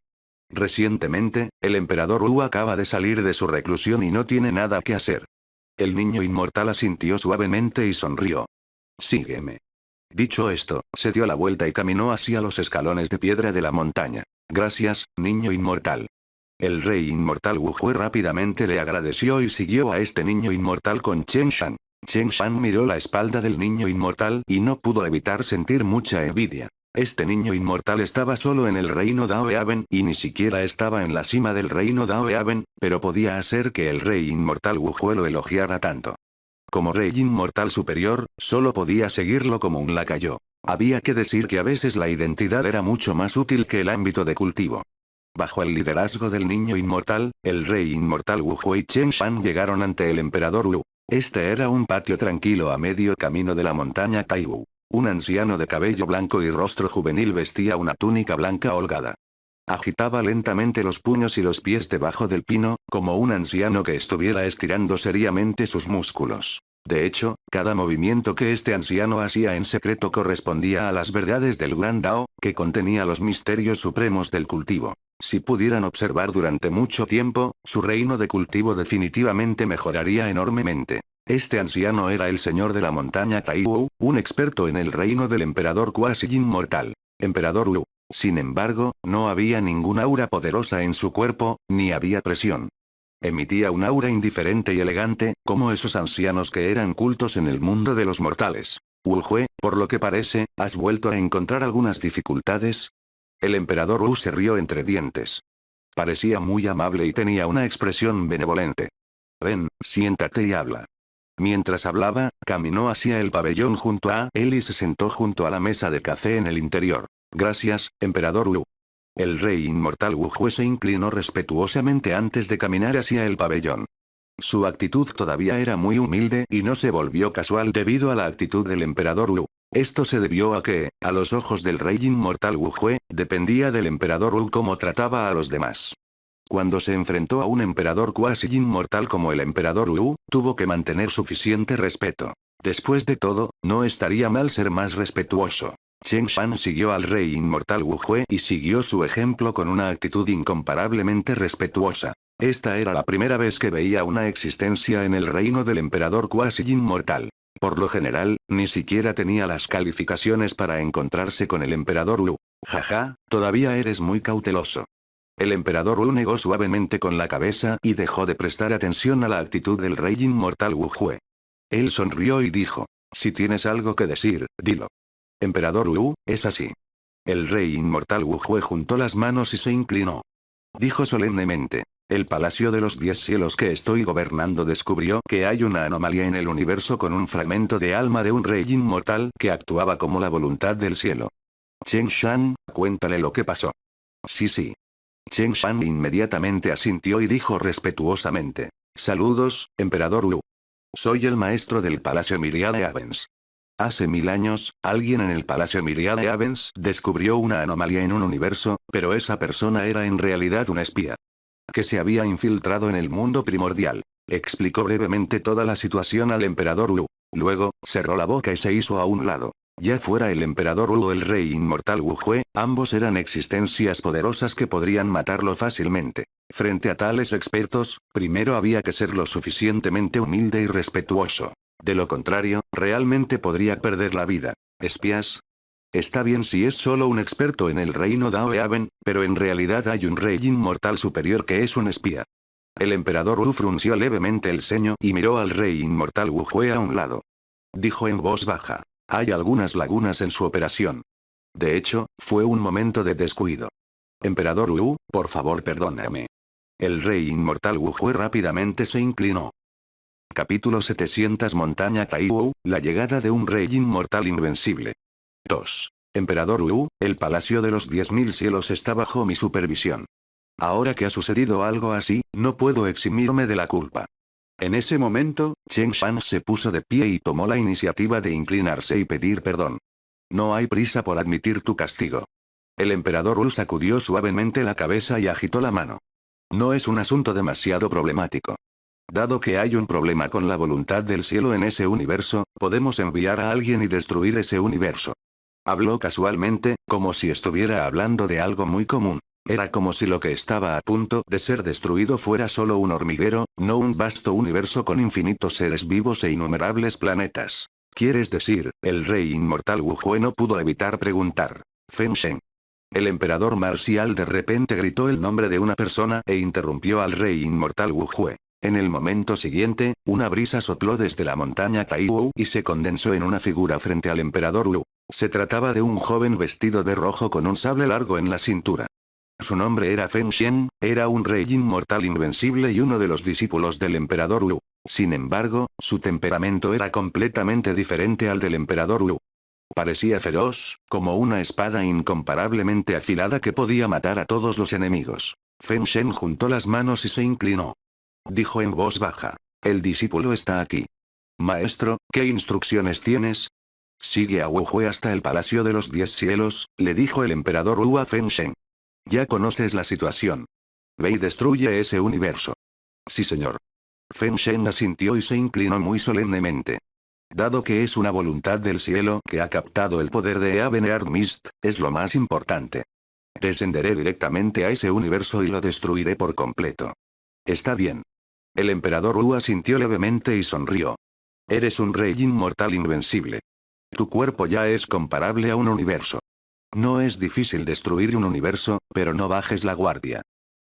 Recientemente, el emperador Wu acaba de salir de su reclusión y no tiene nada que hacer. El niño inmortal asintió suavemente y sonrió. Sígueme. Dicho esto, se dio la vuelta y caminó hacia los escalones de piedra de la montaña. Gracias, niño inmortal. El rey inmortal Wujue rápidamente le agradeció y siguió a este niño inmortal con Chen Shan. Chen Shan miró la espalda del niño inmortal y no pudo evitar sentir mucha envidia. Este niño inmortal estaba solo en el reino Daoeaben y ni siquiera estaba en la cima del reino Daoeaben, pero podía hacer que el rey inmortal Wujue lo elogiara tanto. Como rey inmortal superior, solo podía seguirlo como un lacayo. Había que decir que a veces la identidad era mucho más útil que el ámbito de cultivo. Bajo el liderazgo del niño inmortal, el rey inmortal Wujue y Chen Shan llegaron ante el emperador Wu. Este era un patio tranquilo a medio camino de la montaña Taiwu. Un anciano de cabello blanco y rostro juvenil vestía una túnica blanca holgada. Agitaba lentamente los puños y los pies debajo del pino, como un anciano que estuviera estirando seriamente sus músculos. De hecho, cada movimiento que este anciano hacía en secreto correspondía a las verdades del Gran Dao, que contenía los misterios supremos del cultivo. Si pudieran observar durante mucho tiempo, su reino de cultivo definitivamente mejoraría enormemente. Este anciano era el señor de la montaña Taiwu, un experto en el reino del emperador cuasi inmortal. Emperador Wu. Sin embargo, no había ninguna aura poderosa en su cuerpo, ni había presión. Emitía un aura indiferente y elegante, como esos ancianos que eran cultos en el mundo de los mortales. Wujue, por lo que parece, ¿has vuelto a encontrar algunas dificultades? El emperador Wu se rió entre dientes. Parecía muy amable y tenía una expresión benevolente. Ven, siéntate y habla. Mientras hablaba, caminó hacia el pabellón junto a él y se sentó junto a la mesa de café en el interior. Gracias, emperador Wu. El rey inmortal Wujue se inclinó respetuosamente antes de caminar hacia el pabellón. Su actitud todavía era muy humilde y no se volvió casual debido a la actitud del emperador Wu. Esto se debió a que, a los ojos del rey inmortal Wujue, dependía del emperador Wu cómo trataba a los demás. Cuando se enfrentó a un emperador cuasi inmortal como el emperador Wu, tuvo que mantener suficiente respeto. Después de todo, no estaría mal ser más respetuoso. Chen Shan siguió al rey inmortal Wujue y siguió su ejemplo con una actitud incomparablemente respetuosa. Esta era la primera vez que veía una existencia en el reino del emperador cuasi inmortal. Por lo general, ni siquiera tenía las calificaciones para encontrarse con el emperador Wu. Jaja, todavía eres muy cauteloso. El emperador Wu negó suavemente con la cabeza y dejó de prestar atención a la actitud del rey inmortal Wujue. Él sonrió y dijo, si tienes algo que decir, dilo. Emperador Wu, es así. El rey inmortal Wujue juntó las manos y se inclinó. Dijo solemnemente. El Palacio de los 10 Cielos que estoy gobernando descubrió que hay una anomalía en el universo con un fragmento de alma de un rey inmortal que actuaba como la voluntad del cielo. Chen Shan, cuéntale lo que pasó. Sí. Chen Shan inmediatamente asintió y dijo respetuosamente. Saludos, Emperador Wu. Soy el maestro del Palacio Myriade Avens. Hace 1000 años, alguien en el Palacio Myriade Avens descubrió una anomalía en un universo, pero esa persona era en realidad un espía que se había infiltrado en el mundo primordial. Explicó brevemente toda la situación al emperador Wu. Luego, cerró la boca y se hizo a un lado. Ya fuera el emperador Wu o el rey inmortal Wu Jue, ambos eran existencias poderosas que podrían matarlo fácilmente. Frente a tales expertos, primero había que ser lo suficientemente humilde y respetuoso. De lo contrario, realmente podría perder la vida. ¿Espías? Está bien si es solo un experto en el reino Daoeaven, pero en realidad hay un rey inmortal superior que es un espía. El emperador Wu frunció levemente el ceño y miró al rey inmortal Wu Jue a un lado. Dijo en voz baja. Hay algunas lagunas en su operación. De hecho, fue un momento de descuido. Emperador Wu, por favor perdóname. El rey inmortal Wu Jue rápidamente se inclinó. Capítulo 700 Montaña Taiwu, la llegada de un rey inmortal invencible. 2. Emperador Wu, el Palacio de los 10.000 Cielos está bajo mi supervisión. Ahora que ha sucedido algo así, no puedo eximirme de la culpa. En ese momento, Chen Shan se puso de pie y tomó la iniciativa de inclinarse y pedir perdón. No hay prisa por admitir tu castigo. El emperador Wu sacudió suavemente la cabeza y agitó la mano. No es un asunto demasiado problemático. Dado que hay un problema con la voluntad del cielo en ese universo, podemos enviar a alguien y destruir ese universo. Habló casualmente, como si estuviera hablando de algo muy común. Era como si lo que estaba a punto de ser destruido fuera solo un hormiguero, no un vasto universo con infinitos seres vivos e innumerables planetas. ¿Quieres decir, el rey inmortal Wu Jue no pudo evitar preguntar? Feng Shen. El emperador marcial de repente gritó el nombre de una persona e interrumpió al rey inmortal Wu Jue. En el momento siguiente, una brisa sopló desde la montaña Taiwu y se condensó en una figura frente al emperador Wu. Se trataba de un joven vestido de rojo con un sable largo en la cintura. Su nombre era Feng Xian, era un rey inmortal invencible y uno de los discípulos del emperador Wu. Sin embargo, su temperamento era completamente diferente al del emperador Wu. Parecía feroz, como una espada incomparablemente afilada que podía matar a todos los enemigos. Feng Shen juntó las manos y se inclinó. Dijo en voz baja. El discípulo está aquí. Maestro, ¿qué instrucciones tienes? Sigue a Wu Jue hasta el Palacio de los 10 Cielos, le dijo el emperador Wu a Feng Shen. Ya conoces la situación. Ve y destruye ese universo. Sí señor. Feng Shen asintió y se inclinó muy solemnemente. Dado que es una voluntad del cielo que ha captado el poder de Earth Mist, es lo más importante. Descenderé directamente a ese universo y lo destruiré por completo. Está bien. El emperador Wu asintió levemente y sonrió. Eres un rey inmortal invencible. Tu cuerpo ya es comparable a un universo. No es difícil destruir un universo, pero no bajes la guardia.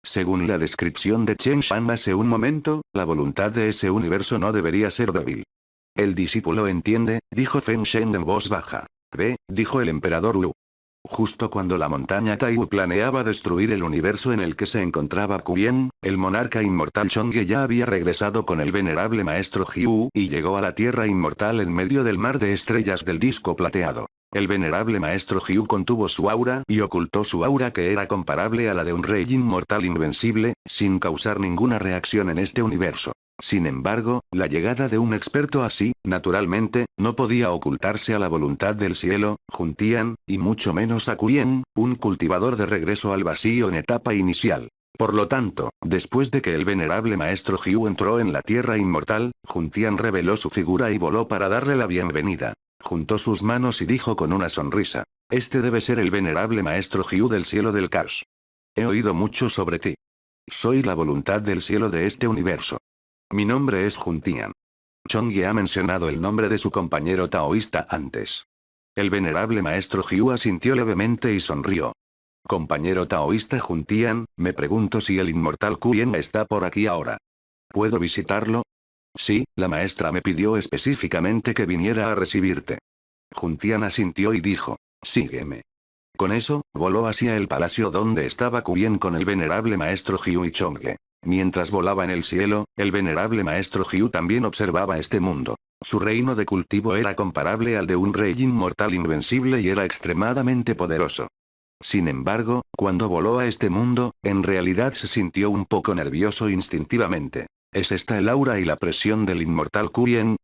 Según la descripción de Chen Shan hace un momento, la voluntad de ese universo no debería ser débil. El discípulo entiende, dijo Feng Shen en voz baja. Ve, dijo el emperador Wu. Justo cuando la montaña Taiwu planeaba destruir el universo en el que se encontraba Kuyen, el monarca inmortal Chong'e ya había regresado con el venerable maestro Jiu y llegó a la tierra inmortal en medio del mar de estrellas del disco plateado. El venerable maestro Jiu contuvo su aura y ocultó su aura que era comparable a la de un rey inmortal invencible, sin causar ninguna reacción en este universo. Sin embargo, la llegada de un experto así, naturalmente, no podía ocultarse a la voluntad del cielo, Juntian, y mucho menos a Kuyen, un cultivador de regreso al vacío en etapa inicial. Por lo tanto, después de que el venerable maestro Jiu entró en la tierra inmortal, Juntian reveló su figura y voló para darle la bienvenida. Juntó sus manos y dijo con una sonrisa. Este debe ser el venerable maestro Jiu del cielo del caos. He oído mucho sobre ti. Soy la voluntad del cielo de este universo. Mi nombre es Juntian. Chong'e ha mencionado el nombre de su compañero taoísta antes. El venerable maestro Jiu asintió levemente y sonrió. Compañero taoísta Juntian, me pregunto si el inmortal Kuyen está por aquí ahora. ¿Puedo visitarlo? Sí, la maestra me pidió específicamente que viniera a recibirte. Juntian asintió y dijo, sígueme. Con eso, voló hacia el palacio donde estaba Kuyen con el venerable maestro Jiu y Chong'e. Mientras volaba en el cielo, el venerable maestro Hyu también observaba este mundo. Su reino de cultivo era comparable al de un rey inmortal invencible y era extremadamente poderoso. Sin embargo, cuando voló a este mundo, en realidad se sintió un poco nervioso instintivamente. ¿Es esta el aura y la presión del inmortal Kuyen?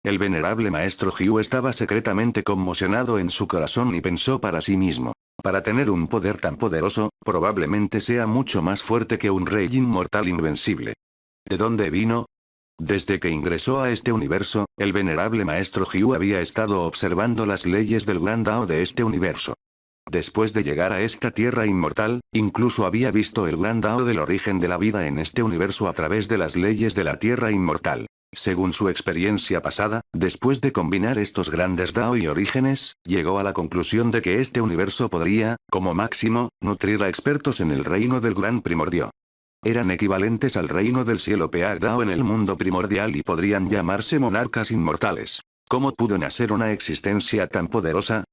El venerable maestro Hyu estaba secretamente conmocionado en su corazón y pensó para sí mismo. Para tener un poder tan poderoso, probablemente sea mucho más fuerte que un rey inmortal invencible. ¿De dónde vino? Desde que ingresó a este universo, el venerable maestro Hyu había estado observando las leyes del Gran Dao de este universo. Después de llegar a esta tierra inmortal, incluso había visto el Gran Dao del origen de la vida en este universo a través de las leyes de la tierra inmortal. Según su experiencia pasada, después de combinar estos grandes Dao y orígenes, llegó a la conclusión de que este universo podría, como máximo, nutrir a expertos en el reino del Gran Primordio. Eran equivalentes al reino del cielo Peak Dao en el mundo primordial y podrían llamarse monarcas inmortales. ¿Cómo pudo nacer una existencia tan poderosa?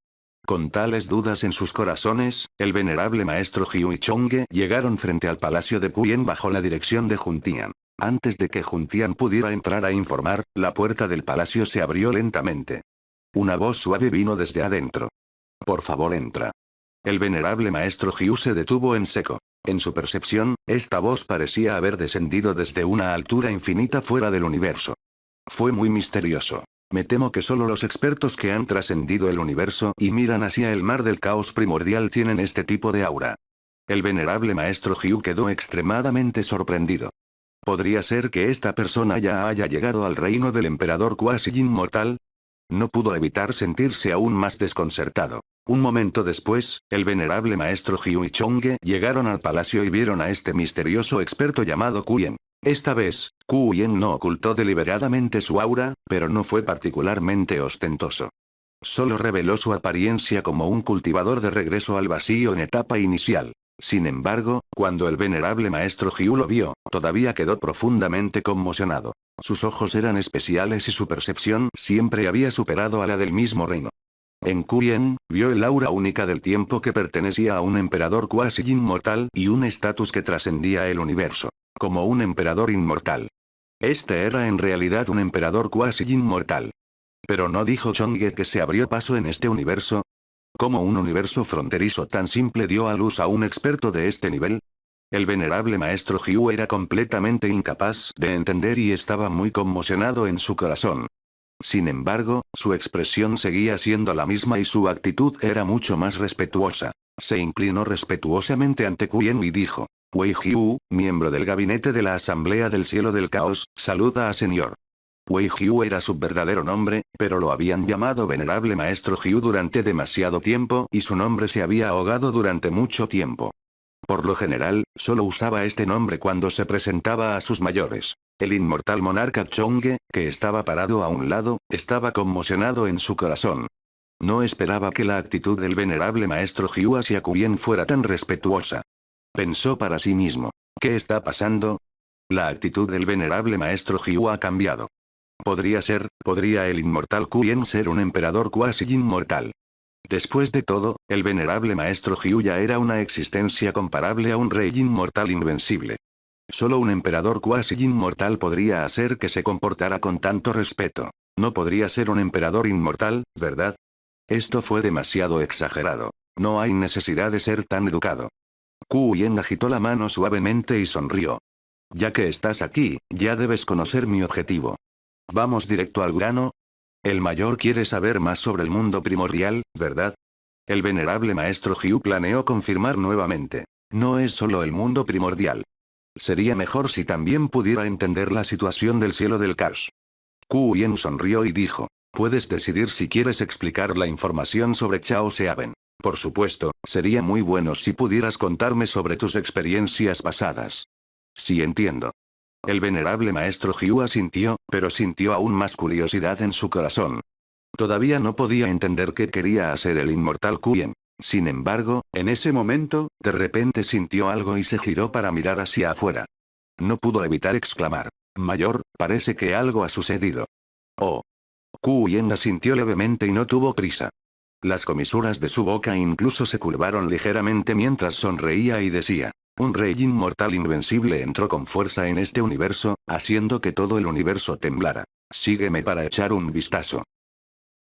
Con tales dudas en sus corazones, el venerable maestro Hyu y Chong'e llegaron frente al palacio de Kuyen bajo la dirección de Juntian. Antes de que Juntian pudiera entrar a informar, la puerta del palacio se abrió lentamente. Una voz suave vino desde adentro. Por favor, entra. El venerable maestro Hyu se detuvo en seco. En su percepción, esta voz parecía haber descendido desde una altura infinita fuera del universo. Fue muy misterioso. Me temo que solo los expertos que han trascendido el universo y miran hacia el mar del caos primordial tienen este tipo de aura. El venerable maestro Hyu quedó extremadamente sorprendido. ¿Podría ser que esta persona ya haya llegado al reino del emperador cuasi inmortal? No pudo evitar sentirse aún más desconcertado. Un momento después, el venerable maestro Hyu y Chong'e llegaron al palacio y vieron a este misterioso experto llamado Kuyen. Esta vez, Kuyen no ocultó deliberadamente su aura, pero no fue particularmente ostentoso. Solo reveló su apariencia como un cultivador de regreso al vacío en etapa inicial. Sin embargo, cuando el venerable maestro Hyu lo vio, todavía quedó profundamente conmocionado. Sus ojos eran especiales y su percepción siempre había superado a la del mismo reino. En Kuyen, vio el aura única del tiempo que pertenecía a un emperador cuasi inmortal y un estatus que trascendía el universo. Como un emperador inmortal. Este era en realidad un emperador cuasi inmortal. Pero ¿no dijo Chong'e que se abrió paso en este universo? ¿Cómo un universo fronterizo tan simple dio a luz a un experto de este nivel? El venerable maestro Hyu era completamente incapaz de entender y estaba muy conmocionado en su corazón. Sin embargo, su expresión seguía siendo la misma y su actitud era mucho más respetuosa. Se inclinó respetuosamente ante Kuyen y dijo: Wei Hyu, miembro del gabinete de la Asamblea del Cielo del Caos, saluda a señor. Wei Hyu era su verdadero nombre, pero lo habían llamado venerable maestro Hyu durante demasiado tiempo y su nombre se había ahogado durante mucho tiempo. Por lo general, solo usaba este nombre cuando se presentaba a sus mayores. El inmortal monarca Chong'e, que estaba parado a un lado, estaba conmocionado en su corazón. No esperaba que la actitud del venerable maestro Hyu hacia Kuyen fuera tan respetuosa. Pensó para sí mismo. ¿Qué está pasando? La actitud del venerable maestro Hyu ha cambiado. ¿Podría el inmortal Kuyen ser un emperador cuasi inmortal? Después de todo, el venerable maestro Hyu ya era una existencia comparable a un rey inmortal invencible. Solo un emperador cuasi inmortal podría hacer que se comportara con tanto respeto. No podría ser un emperador inmortal, ¿verdad? Esto fue demasiado exagerado. No hay necesidad de ser tan educado. Kuyen agitó la mano suavemente y sonrió. Ya que estás aquí, ya debes conocer mi objetivo. Vamos directo al grano. El mayor quiere saber más sobre el mundo primordial, ¿verdad? El venerable maestro Hyu planeó confirmar nuevamente. No es solo el mundo primordial. Sería mejor si también pudiera entender la situación del cielo del caos. Kuyen sonrió y dijo: puedes decidir si quieres explicar la información sobre Chao Seaben. Por supuesto, sería muy bueno si pudieras contarme sobre tus experiencias pasadas. Sí, entiendo. El venerable maestro Hyu asintió, pero sintió aún más curiosidad en su corazón. Todavía no podía entender qué quería hacer el inmortal Kuyen. Sin embargo, en ese momento, de repente sintió algo y se giró para mirar hacia afuera. No pudo evitar exclamar: mayor, parece que algo ha sucedido. Oh. Kuyen asintió levemente y no tuvo prisa. Las comisuras de su boca incluso se curvaron ligeramente mientras sonreía y decía: Un rey inmortal invencible entró con fuerza en este universo, haciendo que todo el universo temblara. Sígueme para echar un vistazo.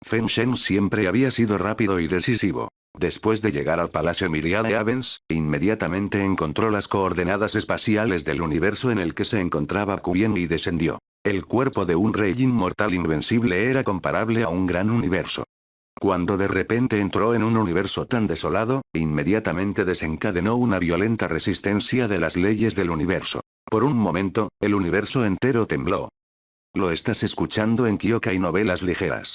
Feng Shen siempre había sido rápido y decisivo. Después de llegar al Palacio Myriad Avens, inmediatamente encontró las coordenadas espaciales del universo en el que se encontraba Kuyen y descendió. El cuerpo de un rey inmortal invencible era comparable a un gran universo. Cuando de repente entró en un universo tan desolado, inmediatamente desencadenó una violenta resistencia de las leyes del universo. Por un momento, el universo entero tembló. Lo estás escuchando en Kyokai Novelas Ligeras.